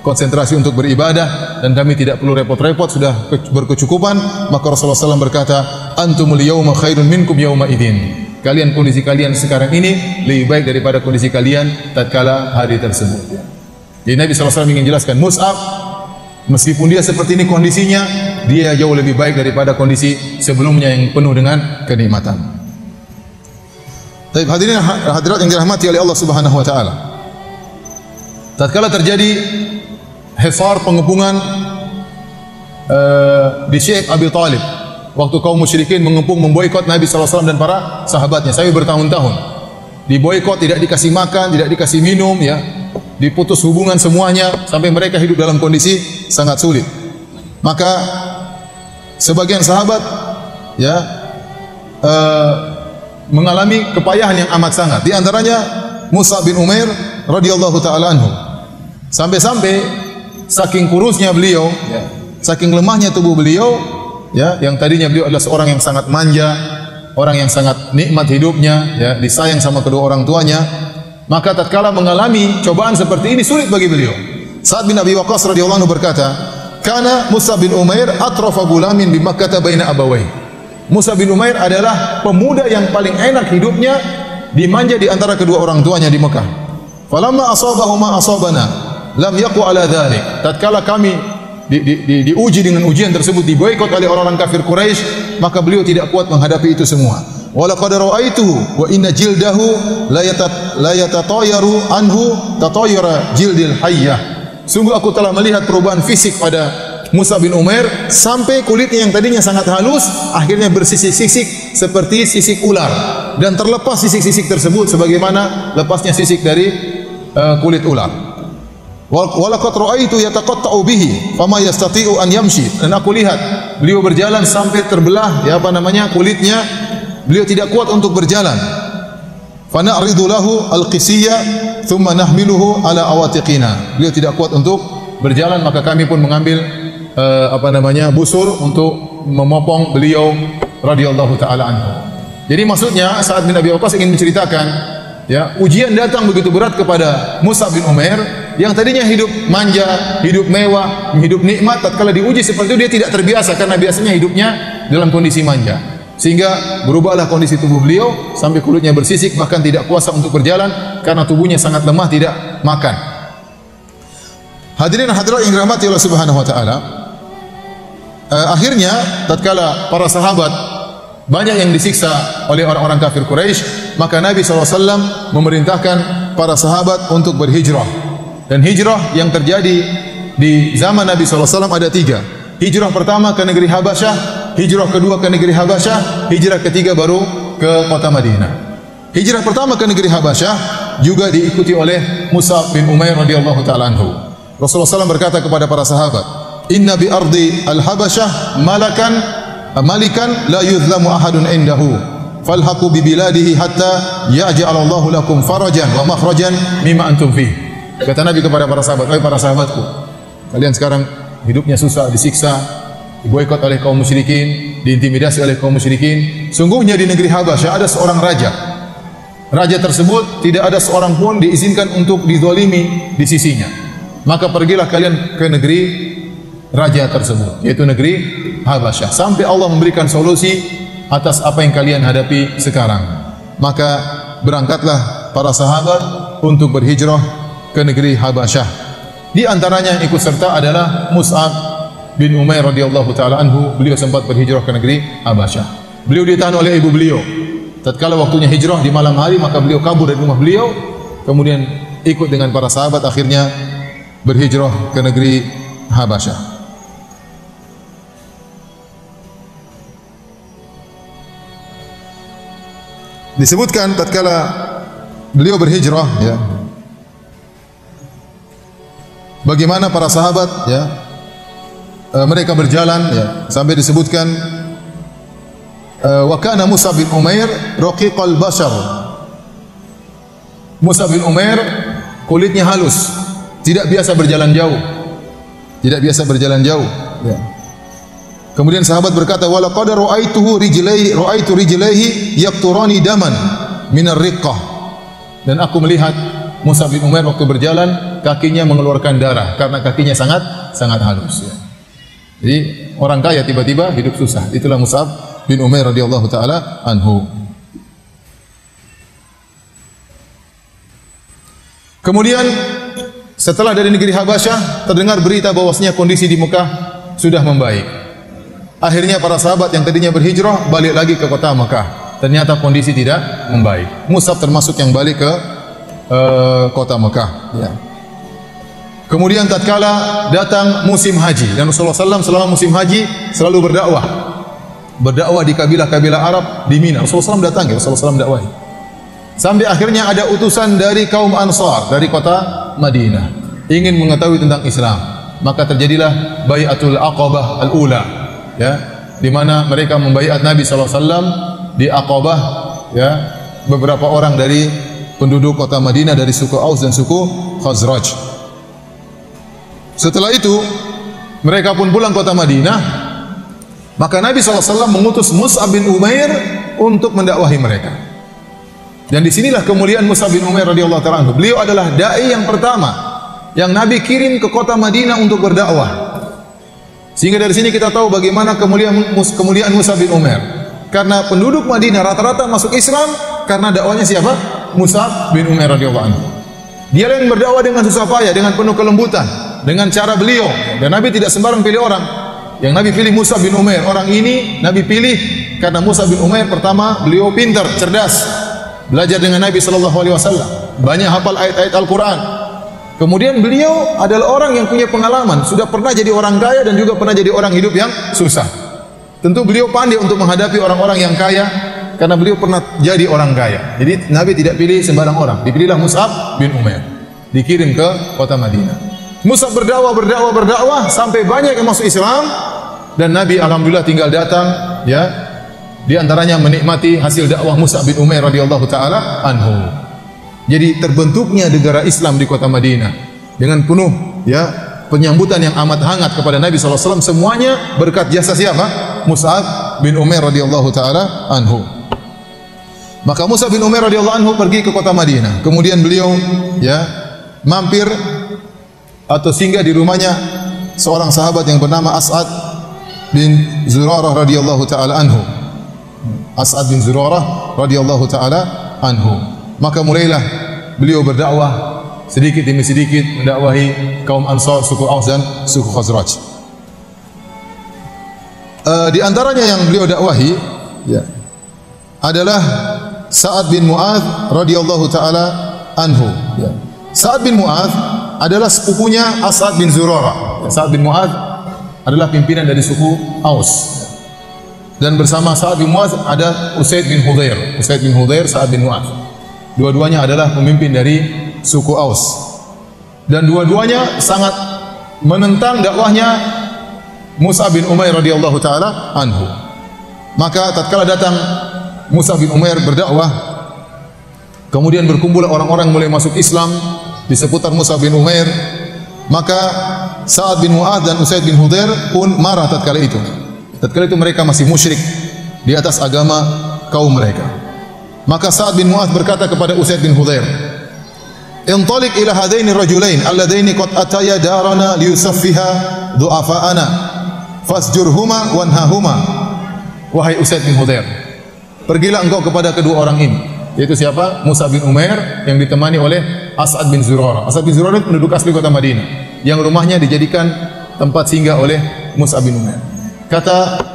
konsentrasi untuk beribadah dan kami tidak perlu repot-repot, sudah berkecukupan. Maka Rasulullah SAW berkata, antumul yawma khairun minkum yawma idzin. Kalian, kondisi kalian sekarang ini lebih baik daripada kondisi kalian tatkala hari tersebut. Jadi Nabi SAW ingin jelaskan, Mus'ab meskipun dia seperti ini kondisinya, dia jauh lebih baik daripada kondisi sebelumnya yang penuh dengan kenikmatan. Baik, hadirin hadirat yang dirahmati oleh Allah Subhanahu wa taala. Tatkala terjadi hisar pengepungan di Syekh Abi Talib, waktu kaum musyrikin mengepung memboikot Nabi sallallahu alaihi wasallam dan para sahabatnya sampai bertahun-tahun. Diboikot, tidak dikasih makan, tidak dikasih minum, ya. Diputus hubungan semuanya sampai mereka hidup dalam kondisi sangat sulit. Maka sebagian sahabat ya mengalami kepayahan yang amat sangat. Di antaranya Mus'ab bin Umair radhiyallahu taala anhu. Sampai-sampai saking kurusnya beliau, ya, saking lemahnya tubuh beliau, ya, yang tadinya beliau adalah seorang yang sangat manja, orang yang sangat nikmat hidupnya, ya, disayang sama kedua orang tuanya, maka tatkala mengalami cobaan seperti ini sulit bagi beliau. Sa'ad bin Abi Waqqas radhiyallahu anhu berkata, "Kana Mus'ab bin Umair atrafa gulamin bi Makkah baina abawayhi." Mus'ab bin Umair adalah pemuda yang paling enak hidupnya, dimanja di antara kedua orang tuanya di Mekah. Falamma asabahu ma asabana lam yaqwa ala dzalik. Tatkala kami diuji dengan ujian tersebut, diboikot oleh orang-orang kafir Quraisy, maka beliau tidak kuat menghadapi itu semua. Wa laqad ra'aituhu wa inna jildahu la yatatayaru anhu tatayara jildil hayyah. Sungguh aku telah melihat perubahan fisik pada Mus'ab bin Umair sampai kulitnya yang tadinya sangat halus akhirnya bersisik-sisik seperti sisik ular, dan terlepas sisik-sisik tersebut sebagaimana lepasnya sisik dari kulit ular. Wa laqad ra'aitu yataqatta'u bihi fama yastati'u an yamshi. Dan aku lihat beliau berjalan sampai terbelah, ya, kulitnya, beliau tidak kuat untuk berjalan. Fa na'ridu lahu al-qisiyya thumma nahmiluhu ala awatiqina. Beliau tidak kuat untuk berjalan, maka kami pun mengambil busur untuk memopong beliau radhiyallahu taala anhu. Jadi maksudnya Sa'ad bin Abi Waqqas ingin menceritakan, ya, ujian datang begitu berat kepada Mus'ab bin Umair yang tadinya hidup manja, hidup mewah, hidup nikmat. Tatkala diuji seperti itu dia tidak terbiasa karena biasanya hidupnya dalam kondisi manja. Sehingga berubahlah kondisi tubuh beliau sampai kulitnya bersisik, bahkan tidak kuasa untuk berjalan karena tubuhnya sangat lemah, tidak makan. Hadirin hadirat yang dirahmati Allah Subhanahu wa taala, akhirnya tatkala para sahabat banyak yang disiksa oleh orang-orang kafir Quraisy, maka Nabi SAW memerintahkan para sahabat untuk berhijrah. Dan hijrah yang terjadi di zaman Nabi SAW ada 3. Hijrah pertama ke negeri Habasyah, hijrah kedua ke negeri Habasyah, hijrah ketiga baru ke kota Madinah. Hijrah pertama ke negeri Habasyah juga diikuti oleh Mus'ab bin Umair radhiyallahu taala anhu. Rasulullah SAW berkata kepada para sahabat, "Inna bi ardi al-Habasyah malikan la yuzlamu ahadun indahu. Falhaqu bi biladihi hatta yaj'alallahu lakum farajan wa makhrajan mimma antum fi." Kata Nabi kepada para sahabat, "Wahai para sahabatku, kalian sekarang hidupnya susah, disiksa, diboikot oleh kaum musyrikin, diintimidasi oleh kaum musyrikin. Sungguhnya di negeri Habasyah ada seorang raja. Raja tersebut tidak ada seorang pun diizinkan untuk dizalimi di sisinya. Maka pergilah kalian ke negeri raja tersebut, yaitu negeri Habasyah, sampai Allah memberikan solusi atas apa yang kalian hadapi sekarang." Maka berangkatlah para sahabat untuk berhijrah ke negeri Habasyah. Di antaranya yang ikut serta adalah Mus'ab bin Umair radhiyallahu taala anhu. Beliau sempat berhijrah ke negeri Habasyah. Beliau ditahan oleh ibu beliau. Tatkala waktunya hijrah di malam hari, maka beliau kabur dari rumah beliau, kemudian ikut dengan para sahabat, akhirnya berhijrah ke negeri Habasyah. Disebutkan tatkala beliau berhijrah, ya, bagaimana para sahabat, ya, mereka berjalan, ya, sampai disebutkan wa kana Mus'ab bin Umair raqiqal bashar. Mus'ab bin Umair kulitnya halus, tidak biasa berjalan jauh. Tidak biasa berjalan jauh, ya. Kemudian sahabat berkata, "Wa laqad ra'aitu rijlaihi yaqturani daman min ar-riqqah." Dan aku melihat Mus'ab bin Umair waktu berjalan, kakinya mengeluarkan darah karena kakinya sangat halus. Ya. Jadi orang kaya tiba-tiba hidup susah. Itulah Mus'ab bin Umair radhiyallahu taala anhu. Kemudian setelah dari negeri Habasyah terdengar berita bahwasanya kondisi di Mekah sudah membaik. Akhirnya para sahabat yang tadinya berhijrah balik lagi ke kota Mekah. Ternyata kondisi tidak membaik. Mus'ab termasuk yang balik ke kota Mekah. Ya. Kemudian tatkala datang musim haji dan Rasulullah SAW selama musim haji selalu berdakwah di kabilah-kabilah Arab di Mina. Rasulullah SAW datang, Rasulullah SAW dakwahi. Sampai akhirnya ada utusan dari kaum Ansar dari kota Madinah ingin mengetahui tentang Islam. Maka terjadilah Bai'atul Aqabah al-Ula, ya, di mana mereka membaiat Nabi SAW di Aqabah, ya, beberapa orang dari penduduk kota Madinah dari suku Aus dan suku Khazraj. Setelah itu mereka pun pulang kota Madinah, maka Nabi SAW mengutus Mus'ab bin Umair untuk mendakwahi mereka. Dan disinilah kemuliaan Mus'ab bin Umair radhiyallahu ta'ala anhu. Beliau adalah dai yang pertama yang Nabi kirim ke kota Madinah untuk berdakwah. Sehingga dari sini kita tahu bagaimana kemuliaan Mus'ab bin Umair. Karena penduduk Madinah rata-rata masuk Islam karena dakwanya siapa? Mus'ab bin Umair radhiyallahu anhu. Dia yang berdakwah dengan susah payah, dengan penuh kelembutan, dengan cara beliau. Dan Nabi tidak sembarang pilih orang. Yang Nabi pilih Mus'ab bin Umair. Orang ini Nabi pilih karena Mus'ab bin Umair pertama beliau pintar, cerdas, belajar dengan Nabi SAW, banyak hafal ayat-ayat Al-Quran. Kemudian beliau adalah orang yang punya pengalaman, sudah pernah jadi orang kaya dan juga pernah jadi orang hidup yang susah. Tentu beliau pandai untuk menghadapi orang-orang yang kaya karena beliau pernah jadi orang kaya. Jadi Nabi tidak pilih sembarang orang. Dipilihlah Mus'ab bin Umair, dikirim ke kota Madinah. Mus'ab berdakwah sampai banyak yang masuk Islam dan Nabi alhamdulillah tinggal datang, ya, di antaranya menikmati hasil dakwah Mus'ab bin Umair radhiyallahu taala anhu. Jadi terbentuknya negara Islam di kota Madinah dengan penuh, ya, penyambutan yang amat hangat kepada Nabi SAW, semuanya berkat jasa siapa? Mus'ab bin Umair radhiyallahu taala anhu. Maka Mus'ab bin Umair radhiyallahu anhu pergi ke kota Madinah. Kemudian beliau, ya, mampir atau singgah di rumahnya seorang sahabat yang bernama As'ad bin Zurarah radhiyallahu taala anhu. As'ad bin Zurarah radhiyallahu taala anhu. Maka mulailah beliau berdakwah sedikit demi sedikit mendakwahi kaum Ansar, suku Aus dan suku Khazraj. Di antaranya yang beliau dakwahi, ya, adalah Sa'ad bin Mu'adz radhiyallahu taala anhu. Ya. Sa'ad bin Mu'adz adalah sepupunya As'ad bin Zurarah. Ya, Sa'ad bin Mu'adz adalah pimpinan dari suku Aus. Dan bersama Sa'ad bin Mu'adz ada Usaid bin Hudhair. Usaid bin Hudhair, Sa'ad bin Mu'adz. Dua-duanya adalah pemimpin dari suku Aus. Dan dua-duanya sangat menentang dakwahnya Mus'ab bin Umair radhiyallahu taala anhu. Maka tatkala datang Mus'ab bin Umair berdakwah, kemudian berkumpul orang-orang mulai masuk Islam di seputar Mus'ab bin Umair, maka Sa'ad bin Mu'adz dan Usaid bin Hudhair pun marah tatkala itu. Tatkala itu mereka masih musyrik di atas agama kaum mereka. Maka Sa'ad bin Mu'adz berkata kepada Usaid bin Hudhair, "Intaliq ila hadaini rajulain alladaini qad ataya darana liyusaffiha du'afa'ana fasjurhuma wanhahuma." Wahai Usaid bin Hudhair, pergilah engkau kepada kedua orang ini, yaitu siapa? Mus'ab bin Umair yang ditemani oleh As'ad bin Zurarah. As'ad bin Zurarah itu penduduk asli kota Madinah yang rumahnya dijadikan tempat singgah oleh Mus'ab bin Umair. Kata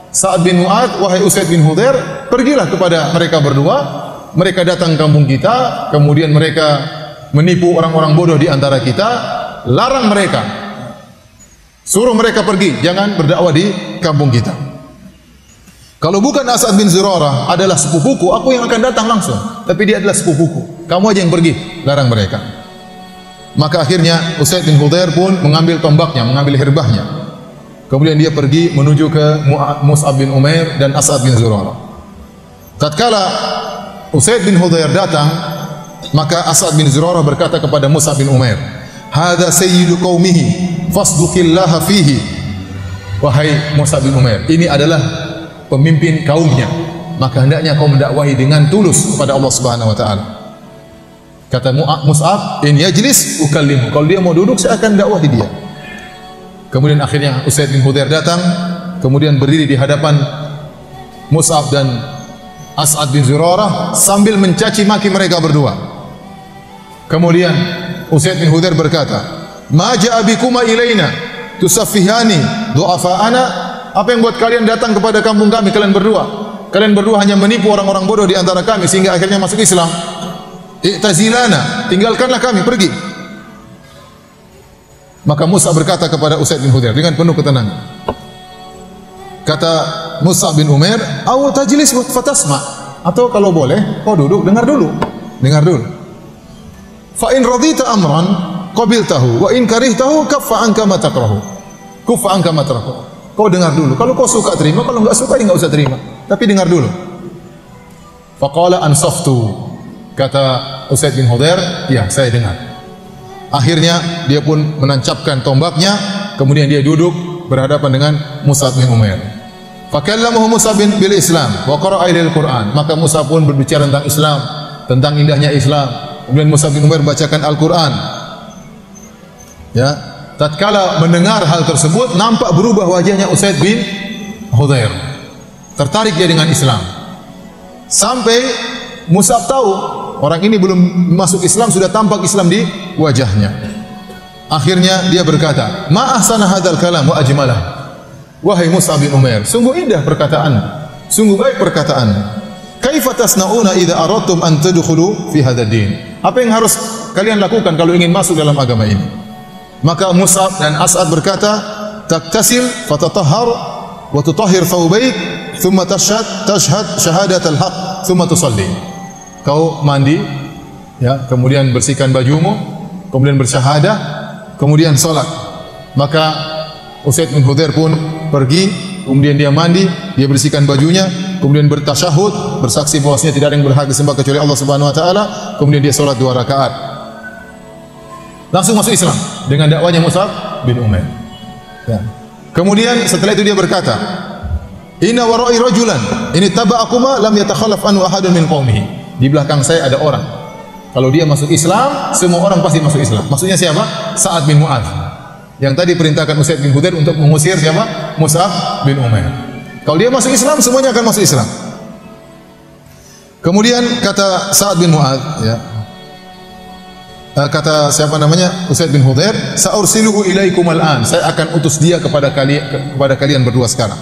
Sa'ad bin Mu'adz, wahai Usaid bin Hudhair, pergilah kepada mereka berdua. Mereka datang ke kampung kita, kemudian mereka menipu orang-orang bodoh di antara kita. Larang mereka, suruh mereka pergi, jangan berdakwah di kampung kita. Kalau bukan As'ad bin Zurarah adalah sepupuku, aku yang akan datang langsung. Tapi dia adalah sepupuku, kamu aja yang pergi, larang mereka. Maka akhirnya Usaid bin Hudhair pun mengambil tombaknya, mengambil hirbahnya. Kemudian dia pergi menuju ke Mus'ab bin Umair dan As'ad bin Zurarah. Tatkala Usaid bin Hudhair datang, maka As'ad bin Zurarah berkata kepada Mus'ab bin Umair, "Hadza sayyidu qaumihi fasduqillaha fihi." Wahai Mus'ab bin Umair, ini adalah pemimpin kaumnya, maka hendaknya kau mendakwahi dengan tulus kepada Allah Subhanahu wa taala. Kata Mus'ab, in yajlis ukallimu. Kalau dia mau duduk, saya akan dakwahi dia. Kemudian akhirnya Usaid bin Hudhair datang, kemudian berdiri di hadapan Mus'ab dan As'ad bin Zurarah sambil mencaci maki mereka berdua. Kemudian Usaid bin Hudhair berkata, "Ma ja'a bikuma ilaina tusaffihani du'afa'ana?" Apa yang buat kalian datang kepada kampung kami kalian berdua? Kalian berdua hanya menipu orang-orang bodoh di antara kami sehingga akhirnya masuk Islam. I'tazilana, tinggalkanlah kami, pergi. Maka Mus'ab berkata kepada Usaid bin Hudhair dengan penuh ketenangan. Kata Mus'ab bin Umair, "Aw tajlis fatasma." Atau kalau boleh, kau duduk, dengar dulu. Dengar dulu. Fa in radita amran qabiltahu wa in karihtahu kaffa anka ma takrahu. Kuffa anka ma takrahu. Kau dengar dulu. Kalau kau suka terima, kalau enggak suka enggak usah terima. Tapi dengar dulu. Faqala ansaftu. Kata Usaid bin Hudhair, "Ya, saya dengar." Akhirnya dia pun menancapkan tombaknya, kemudian dia duduk berhadapan dengan Mus'ab bin Umair. Fakallamahu Mus'ab bil Islam wa qara'a ilal Qur'an. Maka Mus'ab pun berbicara tentang Islam, tentang indahnya Islam. Kemudian Mus'ab bin Umair bacakan Al-Qur'an. Ya, tatkala mendengar hal tersebut, nampak berubah wajahnya Usaid bin Hudhair. Tertarik dia dengan Islam. Sampai Mus'ab tahu orang ini belum masuk Islam, sudah tampak Islam di wajahnya. Akhirnya dia berkata, "Ma ahsana hadzal kalam wa ajmalah." Wahai Mus'ab bin Umair, sungguh indah perkataan, sungguh baik perkataan. Kaifa tasnauna idza aradtum an tadkhulu fi hadzal din? Apa yang harus kalian lakukan kalau ingin masuk dalam agama ini? Maka Mus'ab dan As'ad berkata, "Taktasil fatatahhar wa tutahhir thawbaik, thumma tashhad syahadatal haqq, thumma tusalli." Kau mandi, ya, kemudian bersihkan bajumu, kemudian bersyahadah, kemudian salat. Maka Usaid bin Hudhair pun pergi, kemudian dia mandi, dia bersihkan bajunya, kemudian bertasyahud, bersaksi bahwasanya tidak ada yang berhak disembah kecuali Allah Subhanahu wa taala, kemudian dia salat 2 rakaat. Langsung masuk Islam dengan dakwanya Mus'ab bin Umair. Ya. Kemudian setelah itu dia berkata, "Inna wara'i rajulan, ini taba'akuma lam yatakhallaf anhu ahadun min qaumihi." Di belakang saya ada orang. Kalau dia masuk Islam, semua orang pasti masuk Islam. Maksudnya siapa? Sa'ad bin Mu'adz. Yang tadi perintahkan Usaid bin Hudhair untuk mengusir siapa? Mus'ab bin Umair. Kalau dia masuk Islam, semuanya akan masuk Islam. Kemudian kata Sa'ad bin Mu'adz, ya. Kata siapa namanya? Usaid bin Hudhair, "Sa'ursiluhu ilaikum al-an." Saya akan utus dia kepada kalian berdua sekarang.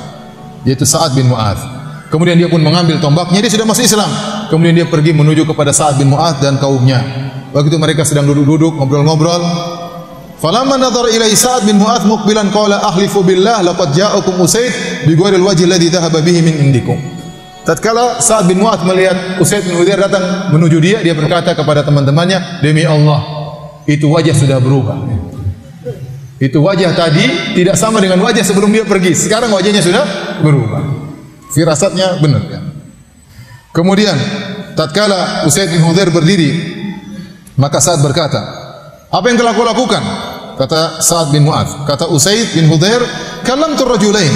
Yaitu Sa'ad bin Mu'adz. Kemudian dia pun mengambil tombaknya, dia sudah masuk Islam. Kemudian dia pergi menuju kepada Sa'ad bin Mu'adz dan kaumnya. Waktu itu mereka sedang duduk-duduk, ngobrol-ngobrol. Falamma nadhara ilai Sa'ad bin Mu'adz muqbilan qala ahlifu billah laqad ja'akum Usaid bi ghairil wajhi alladhi dhahaba bihi min indikum. Tatkala Sa'ad bin Mu'adz melihat Usaid bin Hudhair datang menuju dia, dia berkata kepada teman-temannya, "Demi Allah, itu wajah sudah berubah. Itu wajah tadi tidak sama dengan wajah sebelum dia pergi. Sekarang wajahnya sudah berubah." Firasatnya benar, ya. Kemudian tatkala Usaid bin Hudhair berdiri, maka Sa'ad berkata, "Apa yang telah kau lakukan?" Kata Sa'ad bin Mu'adz, kata Usaid bin Hudhair, "Kalamtu rajulain."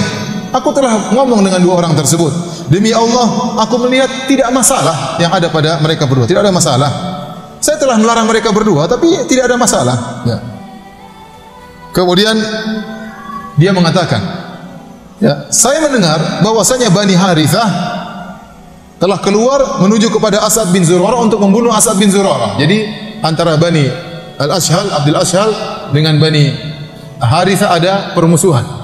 Aku telah ngomong dengan 2 orang tersebut. Demi Allah, aku melihat tidak masalah yang ada pada mereka berdua. Tidak ada masalah. Saya telah melarang mereka berdua, tapi tidak ada masalah. Ya. Kemudian dia mengatakan, ya, saya mendengar bahwasanya Bani Harithah telah keluar menuju kepada As'ad bin Zurarah untuk membunuh As'ad bin Zurarah. Jadi antara Bani Al-Ashhal, Abdul Ashhal dengan Bani Harithah ada permusuhan.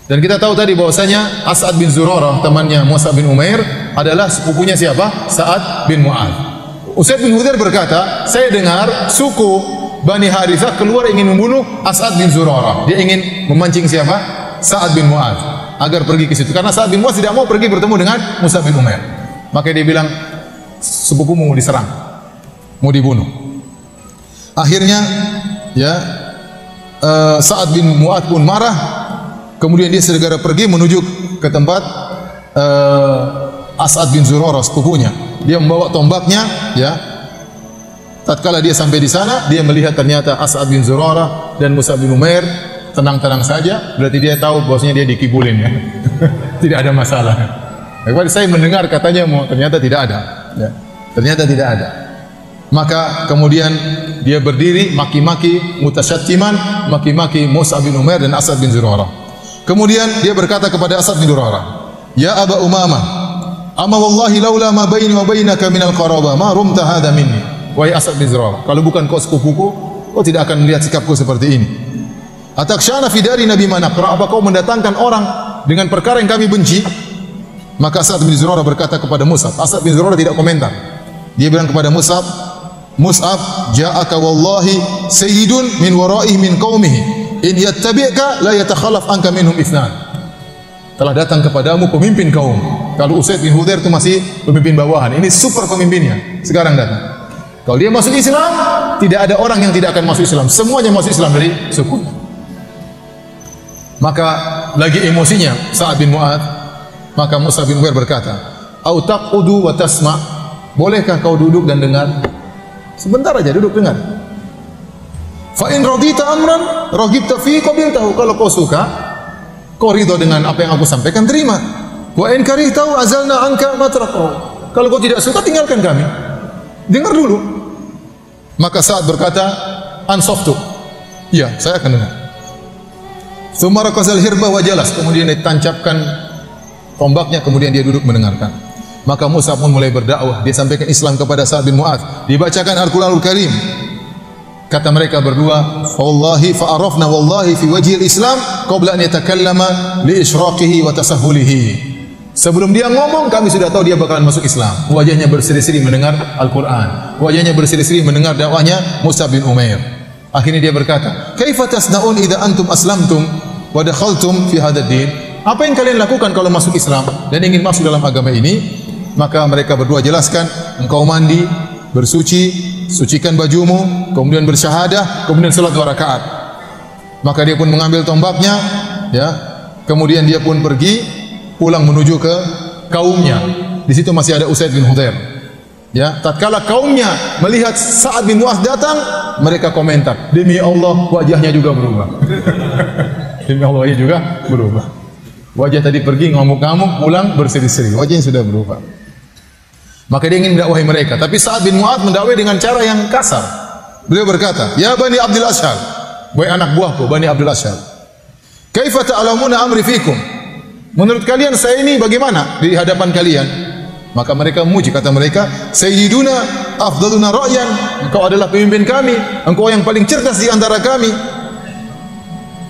Dan kita tahu tadi bahwasanya As'ad bin Zurarah, temannya Mus'ab bin Umair, adalah sepupunya siapa? Sa'ad bin Mu'adz. Usaid bin Hudhair berkata, saya dengar suku Bani Harithah keluar ingin membunuh As'ad bin Zurarah. Dia ingin memancing siapa? Sa'ad bin Mu'adz agar pergi ke situ. Karena Sa'ad bin Mu'adz tidak mau pergi bertemu dengan Mus'ab bin Umair. Maka dia bilang, sepupumu mau diserang, mau dibunuh. Akhirnya, ya, Sa'ad bin Mu'adz pun marah. Kemudian dia segera pergi menuju ke tempat As'ad bin Zurarah, sepupunya. Dia membawa tombaknya, ya. Tatkala dia sampai di sana, dia melihat ternyata As'ad bin Zurarah dan Mus'ab bin Umair tenang-tenang saja. Berarti dia tahu bahwasanya dia dikibulin, ya. Tidak ada masalah. Saya mendengar katanya, ternyata tidak ada. Ya. Ternyata tidak ada. Maka kemudian dia berdiri maki-maki mutasyattiman, maki-maki Mus'ab bin Umair dan Asad bin Zurarah. Kemudian dia berkata kepada Asad bin Zurarah, "Ya Aba Umamah, ama wallahi laula ma baini wa bainaka minal qaraba ma rumta hadha minni." Wahai Asad bin Zurarah, kalau bukan kau sepupuku, kau tidak akan melihat sikapku seperti ini. Atakshana fi dari Nabi ma naqra, apa kau mendatangkan orang dengan perkara yang kami benci? Maka Asad bin Zurarah berkata kepada Mus'ab. Asad bin Zurarah tidak komentar. Dia bilang kepada Mus'ab, "Mus'ab, ja'aka wallahi sayyidun min wara'ihi min qaumihi. In yattabi'ka la yatakhalaf anka minhum ithnan." Telah datang kepadamu pemimpin kaum. Kalau Usaid bin Hudzair itu masih pemimpin bawahan. Ini super pemimpinnya. Sekarang datang. Kalau dia masuk Islam, tidak ada orang yang tidak akan masuk Islam. Semuanya masuk Islam dari suku. Maka lagi emosinya Sa'ad bin Mu'adz, maka Mus'ab bin Umair berkata, "Au taqudu wa tasma'?" Bolehkah kau duduk dan dengar? Sebentar aja duduk dengar. Fa in radita amran raghibta fi qabiltahu. Kalau kau suka, kau ridho dengan apa yang aku sampaikan, terima. Wa in karihtahu azalna anka matraqahu. Kalau kau tidak suka, tinggalkan kami. Dengar dulu. Maka Sa'ad berkata, "Ansaftu." Iya, saya akan dengar. Tsumma raqasal hirba wa jalas. Kemudian ditancapkan tombaknya, kemudian dia duduk mendengarkan. Maka Mus'ab pun mulai berdakwah. Dia sampaikan Islam kepada Sa'ad bin Mu'adz. Dibacakan Al-Qur'anul Karim. Kata mereka berdua, "Wallahi fa'arafna wallahi fi wajhil Islam qabla an yatakallama li ishraqihi wa tasahhulihi." Sebelum dia ngomong, kami sudah tahu dia bakalan masuk Islam. Wajahnya berseri-seri mendengar Al-Qur'an. Wajahnya berseri-seri mendengar dakwahnya Mus'ab bin Umair. Akhirnya dia berkata, "Kaifa tasna'un idza antum aslamtum wa dakhaltum fi hadzal din?" Apa yang kalian lakukan kalau masuk Islam dan ingin masuk dalam agama ini? Maka mereka berdua jelaskan, engkau mandi, bersuci, sucikan bajumu, kemudian bersyahadah, kemudian salat 2 rakaat. Maka dia pun mengambil tombaknya, ya. Kemudian dia pun pergi pulang menuju ke kaumnya. Di situ masih ada Usaid bin Hudzair. Ya, tatkala kaumnya melihat Sa'ad bin Mu'adz datang, mereka komentar, "Demi Allah, wajahnya juga berubah." Demi Allah, wajahnya juga berubah. Wajah tadi pergi ngamuk-ngamuk, pulang berseri-seri. Wajahnya sudah berubah. Maka dia ingin mendakwahi mereka, tapi Sa'ad bin Mu'adz mendakwahi dengan cara yang kasar. Beliau berkata, "Ya Bani Abdul Ashhal, wahai anak buahku Bani Abdul Ashhal, kaifa ta'lamuna amri fikum?" Menurut kalian saya ini bagaimana di hadapan kalian? Maka mereka memuji, kata mereka, "Sayyiduna afdaluna ra'yan." Engkau adalah pemimpin kami, engkau yang paling cerdas di antara kami.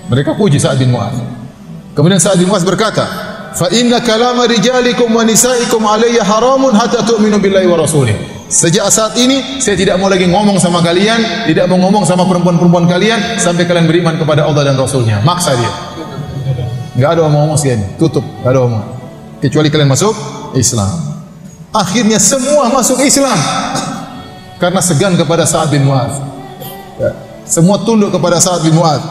Mereka puji Sa'ad bin Mu'adz. Kemudian Sa'ad bin Mu'adz berkata, "Fa inna kalama rijalikum wa nisaikum alayya haramun hatta tu'minu billahi wa rasulih." Sejak saat ini saya tidak mau lagi ngomong sama kalian, tidak mau ngomong sama perempuan-perempuan kalian sampai kalian beriman kepada Allah dan Rasulnya. Maksa dia. Enggak ada omong-omong sekali, tutup, enggak ada omong. Kecuali kalian masuk Islam. Akhirnya semua masuk Islam karena segan kepada Sa'ad bin Mu'adz. Ya. Semua tunduk kepada Sa'ad bin Mu'adz.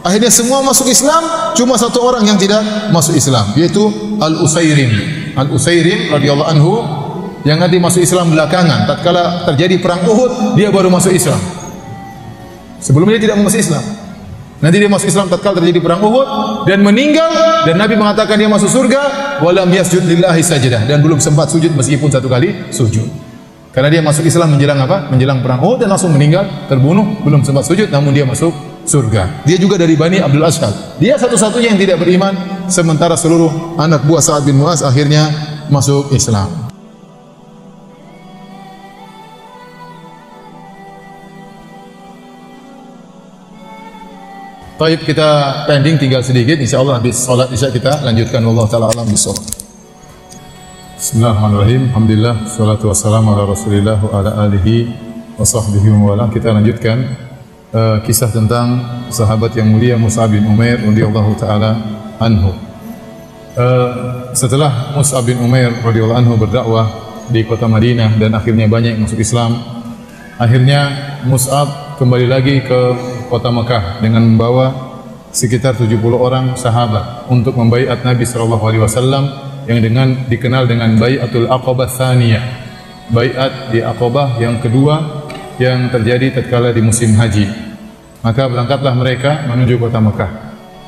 Akhirnya semua masuk Islam, cuma satu orang yang tidak masuk Islam, yaitu Al-Utsairim. Al-Utsairim radhiyallahu anhu yang nanti masuk Islam belakangan. Tatkala terjadi perang Uhud, dia baru masuk Islam. Sebelumnya dia tidak masuk Islam. Nanti dia masuk Islam tatkala terjadi perang Uhud dan meninggal, dan Nabi mengatakan dia masuk surga, walam yasjud lillahi sajdah, dan belum sempat sujud meskipun 1 kali sujud. Karena dia masuk Islam menjelang apa? Menjelang perang Uhud dan langsung meninggal, terbunuh, belum sempat sujud, namun dia masuk surga. Dia juga dari Bani Abdul Ashhal. Dia satu-satunya yang tidak beriman, sementara seluruh anak buah Sa'ad bin Mu'adz akhirnya masuk Islam. Baik, kita pending tinggal sedikit, insyaallah habis salat Isya kita lanjutkan. Wallahu taala alam bissawab. Bismillahirrahmanirrahim. Alhamdulillah, salatu wassalamu ala Rasulillah wa ala alihi wa sahbihi wa wala. Kita lanjutkan kisah tentang sahabat yang mulia Mus'ab bin Umair radhiyallahu taala anhu. Setelah Mus'ab bin Umair radhiyallahu anhu berdakwah di kota Madinah dan akhirnya banyak yang masuk Islam, akhirnya Mus'ab kembali lagi ke kota Mekah dengan membawa sekitar 70 orang sahabat untuk membaiat Nabi sallallahu alaihi wasallam yang dikenal dengan Bai'atul Aqabah Tsaniyah. Baiat di Aqabah yang kedua yang terjadi tatkala di musim haji. Maka berangkatlah mereka menuju kota Mekah.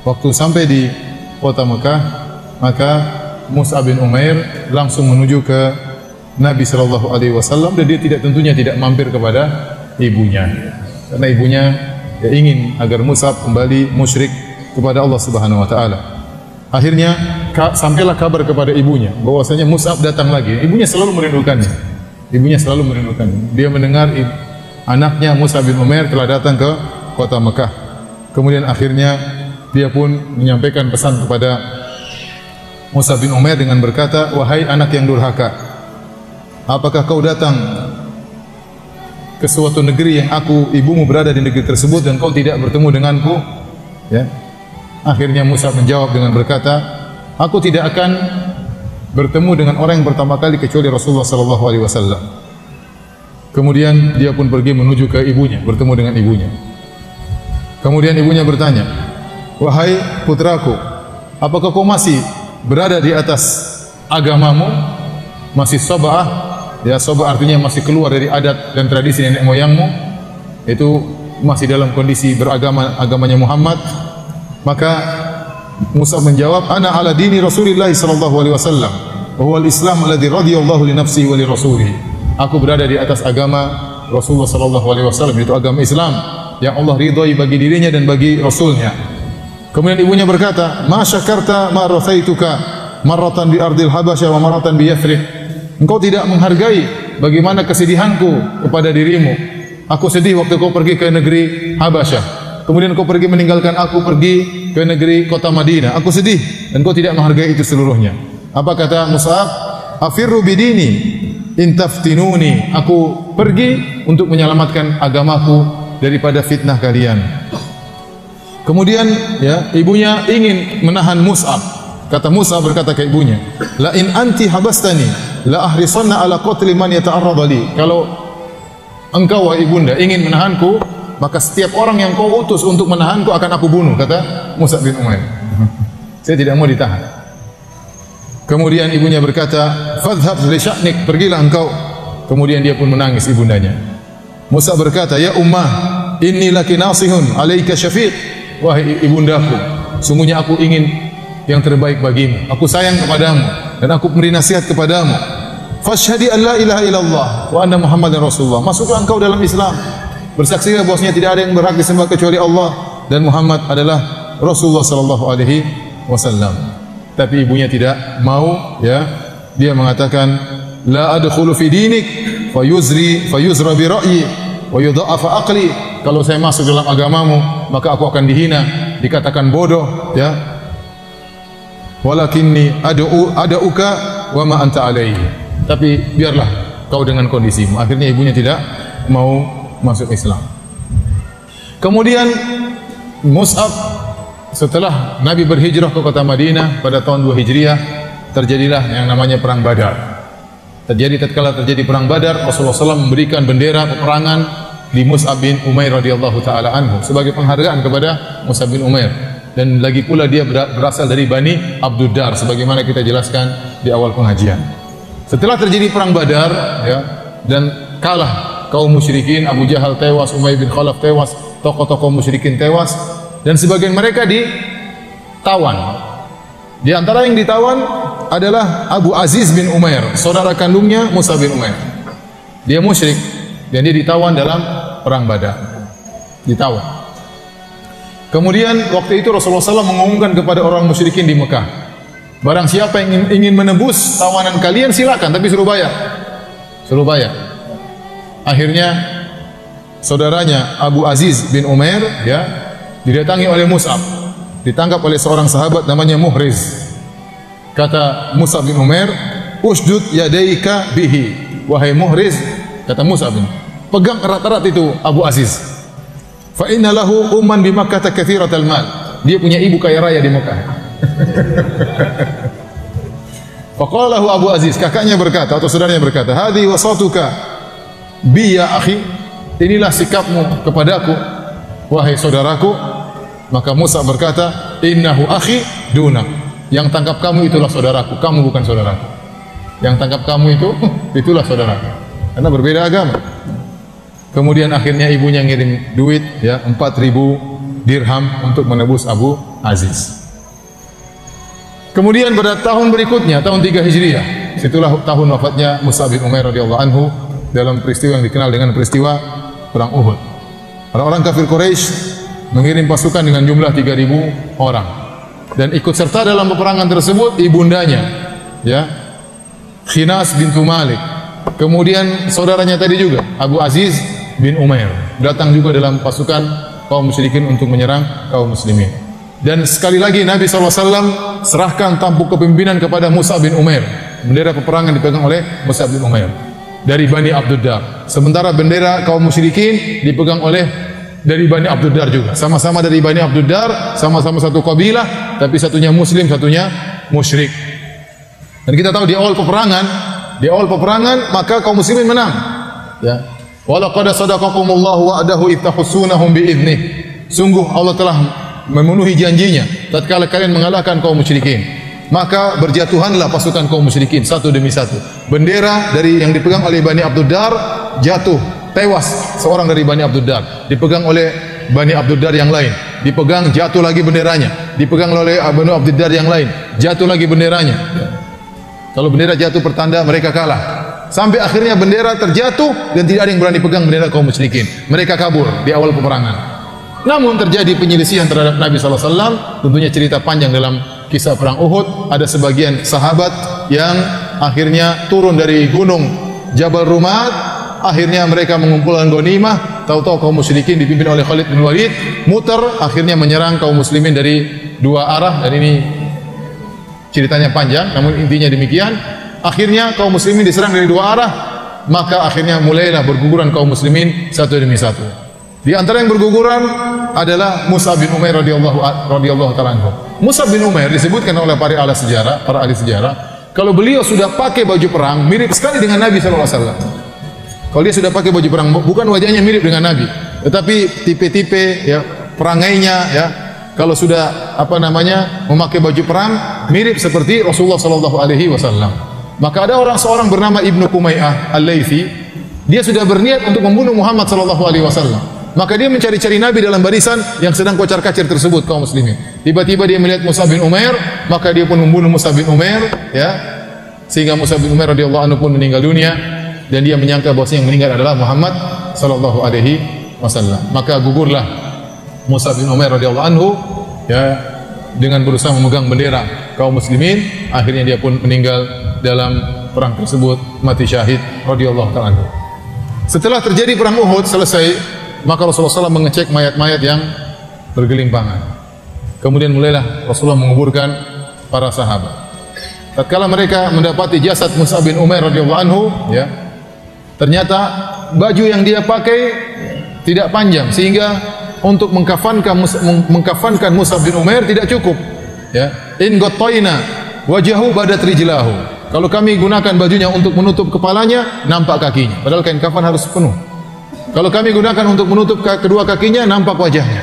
Waktu sampai di kota Mekah, maka Mus'ab bin Umair langsung menuju ke Nabi sallallahu alaihi wasallam dan dia tentunya tidak mampir kepada ibunya. Karena ibunya ingin agar Mus'ab kembali musyrik kepada Allah Subhanahu wa taala. Akhirnya sampailah kabar kepada ibunya bahwasanya Mus'ab datang lagi. Ibunya selalu merindukannya. Dia mendengar anaknya Mus'ab bin Umair telah datang ke kota Mekah. Kemudian akhirnya dia pun menyampaikan pesan kepada Mus'ab bin Umair dengan berkata, "Wahai anak yang durhaka, apakah kau datang ke suatu negeri yang ibumu berada di negeri tersebut dan kau tidak bertemu denganku?" Ya. Akhirnya Mus'ab menjawab dengan berkata, "Aku tidak akan bertemu dengan orang yang pertama kali kecuali Rasulullah sallallahu alaihi wasallam." Kemudian dia pun pergi menuju ke ibunya, bertemu dengan ibunya. Kemudian ibunya bertanya, "Wahai putraku, apakah kau masih berada di atas agamamu? Masih sab'ah?" Ya, sab'ah artinya masih keluar dari adat dan tradisi nenek moyangmu. Itu masih dalam kondisi agamanya Muhammad. Maka Mus'ab menjawab, "Ana ala dini Rasulillah sallallahu alaihi wasallam, wa huwa al-Islam alladhi radiyallahu li nafsihi wa li rasulih." Aku berada di atas agama Rasulullah sallallahu alaihi wasallam, yaitu agama Islam yang Allah ridhai bagi dirinya dan bagi rasulnya. Kemudian ibunya berkata, "Ma syakarta ma rafaituka marratan bi ardil Habasyah wa marratan bi Yathrib." Engkau tidak menghargai bagaimana kesedihanku kepada dirimu. Aku sedih waktu kau pergi ke negeri Habasyah. Kemudian kau pergi meninggalkan aku, pergi ke negeri kota Madinah. Aku sedih dan kau tidak menghargai itu seluruhnya. Apa kata Mus'ab? "Afirru bidini in taftinuni." Aku pergi untuk menyelamatkan agamaku daripada fitnah kalian. Kemudian ya, ibunya ingin menahan Mus'ab. Kata Mus'ab berkata ke ibunya, "La in anti habastani la ahrisanna ala qatli man yata'arradu li." Kalau engkau wahai ibunda ingin menahanku, maka setiap orang yang kau utus untuk menahanku akan aku bunuh, kata Mus'ab bin Umair. Saya tidak mau ditahan. Kemudian ibunya berkata, "Fadhhab li sya'nik," pergilah engkau. Kemudian dia pun menangis ibundanya. Mus'ab berkata, "Ya ummah, inni laki nasihun, alaika syafiq." Wahai ibundaku, sungguhnya aku ingin yang terbaik bagimu. Aku sayang kepadamu dan aku memberi nasihat kepadamu. Fashhadi an la ilaha illallah wa anna Muhammadan Rasulullah. Masuklah engkau dalam Islam. Bersaksilah bahwasanya tidak ada yang berhak disembah kecuali Allah dan Muhammad adalah Rasulullah sallallahu alaihi wasallam. Tapi ibunya tidak mau, ya. Dia mengatakan, "La adkhulu fi dinik fayuzra bi ra'yi wa yudha'afa aqli." Kalau saya masuk dalam agamamu, maka aku akan dihina, dikatakan bodoh, ya. "Walakinni ad'uka wa ma anta alaihi." Tapi biarlah kau dengan kondisimu. Akhirnya ibunya tidak mau masuk Islam. Kemudian Mus'ab setelah Nabi berhijrah ke kota Madinah pada tahun 2 Hijriah, terjadilah yang namanya perang Badar. Tatkala terjadi perang Badar, Rasulullah SAW memberikan bendera peperangan di Mus'ab bin Umair radhiyallahu taala anhu sebagai penghargaan kepada Mus'ab bin Umair. Dan lagi pula dia berasal dari Bani Abduddar sebagaimana kita jelaskan di awal pengajian. Setelah terjadi perang Badar, ya, dan kalah kaum musyrikin, Abu Jahal tewas, Umayyah bin Khalaf tewas, tokoh-tokoh musyrikin tewas, dan sebagian mereka ditawan. Di antara yang ditawan adalah Abu Aziz bin Umair, saudara kandungnya Mus'ab bin Umair. Dia musyrik dan dia ditawan dalam perang Badar. Ditawan. Kemudian waktu itu Rasulullah SAW mengumumkan kepada orang musyrikin di Mekah, barang siapa yang ingin menebus tawanan kalian silakan, tapi suruh bayar. Suruh bayar. Akhirnya saudaranya Abu Aziz bin Umair, ya, didatangi oleh Mus'ab, ditangkap oleh seorang sahabat namanya Muhriz. Kata Mus'ab bin Umair, "Usdud yadaika bihi." Wahai Muhriz, kata Mus'ab bin, pegang erat-erat itu Abu Aziz. "Fa inna lahu umman bi Makkah katsiratal mal." Dia punya ibu kaya raya di Mekah. Faqala lahu Abu Aziz, kakaknya berkata atau saudaranya berkata, "Hadhi wasatuka bi ya akhi." Inilah sikapmu kepadaku wahai saudaraku. Maka Mus'ab berkata, "Innahu akhi dunak." Yang tangkap kamu itulah saudaraku, kamu bukan saudaraku. Yang tangkap kamu itulah saudaraku. Karena berbeda agama. Kemudian akhirnya ibunya ngirim duit, ya, 4.000 dirham untuk menebus Abu Aziz. Kemudian pada tahun berikutnya, tahun 3 Hijriah, situlah tahun wafatnya Mus'ab bin Umair radhiyallahu anhu dalam peristiwa yang dikenal dengan peristiwa perang Uhud. Orang-orang kafir Quraisy mengirim pasukan dengan jumlah 3.000 orang dan ikut serta dalam peperangan tersebut ibundanya, ya, Khinas bintu Malik. Kemudian saudaranya tadi juga Abu Aziz bin Umair datang juga dalam pasukan kaum musyrikin untuk menyerang kaum muslimin. Dan sekali lagi Nabi SAW serahkan tampuk kepemimpinan kepada Mus'ab bin Umair. Bendera peperangan dipegang oleh Mus'ab bin Umair dari Bani Abduddar. Sementara bendera kaum musyrikin dipegang oleh dari Bani Abduddar juga. Sama-sama dari Bani Abduddar, sama-sama satu kabilah, tapi satunya muslim, satunya musyrik. Dan kita tahu di awal peperangan maka kaum muslimin menang. Ya. Wa laqad sadaqakumullahu wa'dahu idh tahussunahum bi'idnih. Sungguh Allah telah memenuhi janjinya tatkala kalian mengalahkan kaum musyrikin, maka berjatuhanlah pasukan kaum musyrikin satu demi satu. Bendera dari yang dipegang oleh Bani Abduddar jatuh, tewas seorang dari Bani Abduddar, dipegang oleh Bani Abduddar yang lain, dipegang jatuh lagi benderanya, dipegang oleh Bani Abduddar yang lain, jatuh lagi benderanya. Kalau bendera jatuh pertanda mereka kalah. Sampai akhirnya bendera terjatuh dan tidak ada yang berani pegang bendera kaum musyrikin. Mereka kabur di awal peperangan. Namun terjadi penyelisihan terhadap Nabi SAW. Tentunya cerita panjang dalam kisah perang Uhud. Ada sebagian sahabat yang akhirnya turun dari gunung Jabal Rumat. Akhirnya mereka mengumpulkan ghanimah. Tahu-tahu kaum musyrikin dipimpin oleh Khalid bin Walid muter, akhirnya menyerang kaum muslimin dari dua arah. Dan ini ceritanya panjang, namun intinya demikian. Akhirnya kaum muslimin diserang dari dua arah. Maka akhirnya mulailah berguguran kaum muslimin satu demi satu. Di antara yang berguguran adalah Mus'ab bin Umair radhiyallahu ta'ala anhu. Mus'ab bin Umair disebutkan oleh para ahli sejarah, kalau beliau sudah pakai baju perang mirip sekali dengan Nabi sallallahu alaihi wasallam. Kalau dia sudah pakai baju perang, bukan wajahnya mirip dengan Nabi, tetapi tipe-tipe ya perangainya ya. Kalau sudah memakai baju perang mirip seperti Rasulullah sallallahu alaihi wasallam. Maka ada seorang bernama Ibnu Kumayyah Al-Laitsi, dia sudah berniat untuk membunuh Muhammad sallallahu alaihi wasallam. Maka dia mencari-cari Nabi dalam barisan yang sedang kocar-kacir tersebut kaum muslimin. Tiba-tiba dia melihat Mus'ab bin Umair, maka dia pun membunuh Mus'ab bin Umair, ya. Sehingga Mus'ab bin Umair radhiyallahu anhu pun meninggal dunia dan dia menyangka bahwa yang meninggal adalah Muhammad sallallahu alaihi wasallam. Maka gugurlah Mus'ab bin Umair radhiyallahu anhu, ya, dengan berusaha memegang bendera kaum muslimin. Akhirnya dia pun meninggal dalam perang tersebut, mati syahid radhiyallahu ta'ala anhu. Setelah terjadi perang Uhud selesai, maka Rasulullah SAW mengecek mayat-mayat yang bergelimpangan. Kemudian mulailah Rasulullah menguburkan para sahabat. Tatkala mereka mendapati jasad Mus'ab bin Umair radhiyallahu anhu, ya, ternyata baju yang dia pakai tidak panjang sehingga untuk mengkafankan Mus'ab bin Umair tidak cukup. Ya, in ghattayna wajahu badat rijlahu. Kalau kami gunakan bajunya untuk menutup kepalanya, nampak kakinya. Padahal kain kafan harus penuh. Kalau kami gunakan untuk menutup kedua kakinya, nampak wajahnya.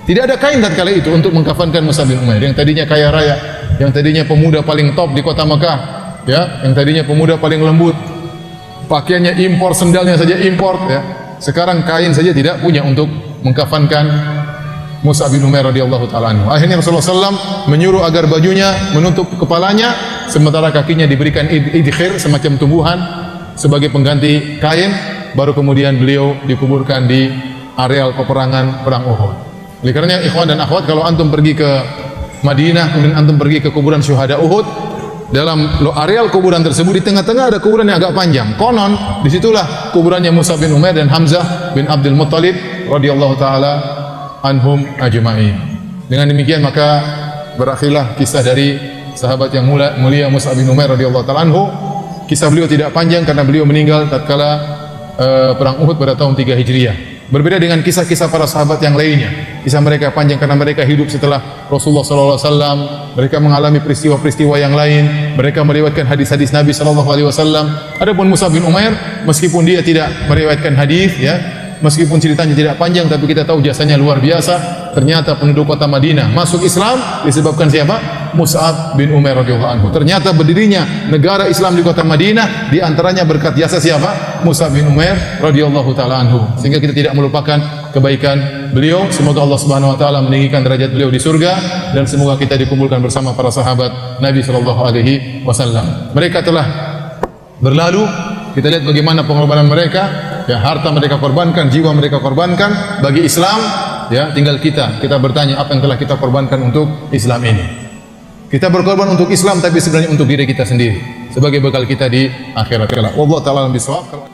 Tidak ada kain tatkala itu untuk mengkafankan Mus'ab bin Umair yang tadinya kaya raya, yang tadinya pemuda paling top di kota Mekah, ya, yang tadinya pemuda paling lembut. Pakaiannya impor, sendalnya saja impor, ya. Sekarang kain saja tidak punya untuk mengkafankan Mus'ab bin Umair radhiyallahu ta'ala anhu. Akhirnya Rasulullah SAW menyuruh agar bajunya menutup kepalanya, sementara kakinya diberikan idkhir, semacam tumbuhan sebagai pengganti kain. Baru kemudian beliau dikuburkan di areal peperangan perang Uhud. Oleh karenanya ikhwan dan akhwat, kalau antum pergi ke Madinah, kemudian antum pergi ke kuburan syuhada Uhud, dalam areal kuburan tersebut di tengah-tengah ada kuburan yang agak panjang. Konon disitulah kuburannya Mus'ab bin Umair dan Hamzah bin Abdul Muttalib radhiyallahu taala anhum ajma'in. Dengan demikian maka berakhirlah kisah dari sahabat yang mulia Mus'ab bin Umair radhiyallahu taala anhu. Kisah beliau tidak panjang karena beliau meninggal tatkala perang Uhud pada tahun 3 Hijriah. Berbeda dengan kisah-kisah para sahabat yang lainnya. Kisah mereka panjang karena mereka hidup setelah Rasulullah sallallahu alaihi wasallam. Mereka mengalami peristiwa-peristiwa yang lain. Mereka meriwayatkan hadis-hadis Nabi sallallahu alaihi wasallam. Adapun Mus'ab bin Umair, meskipun dia tidak meriwayatkan hadis, ya, meskipun ceritanya tidak panjang, tapi kita tahu jasanya luar biasa. Ternyata penduduk kota Madinah masuk Islam disebabkan siapa? Mus'ab bin Umair radhiyallahu anhu. Ternyata berdirinya negara Islam di kota Madinah di antaranya berkat jasa siapa? Mus'ab bin Umair radhiyallahu taala anhu. Sehingga kita tidak melupakan kebaikan beliau. Semoga Allah Subhanahu wa taala meninggikan derajat beliau di surga dan semoga kita dikumpulkan bersama para sahabat Nabi sallallahu alaihi wasallam. Mereka telah berlalu, kita lihat bagaimana pengorbanan mereka, ya, harta mereka korbankan, jiwa mereka korbankan bagi Islam, ya. Tinggal kita bertanya apa yang telah kita korbankan untuk Islam ini. Kita berkorban untuk Islam tapi sebenarnya untuk diri kita sendiri sebagai bekal kita di akhirat kelak. Wallahu taala bisawab.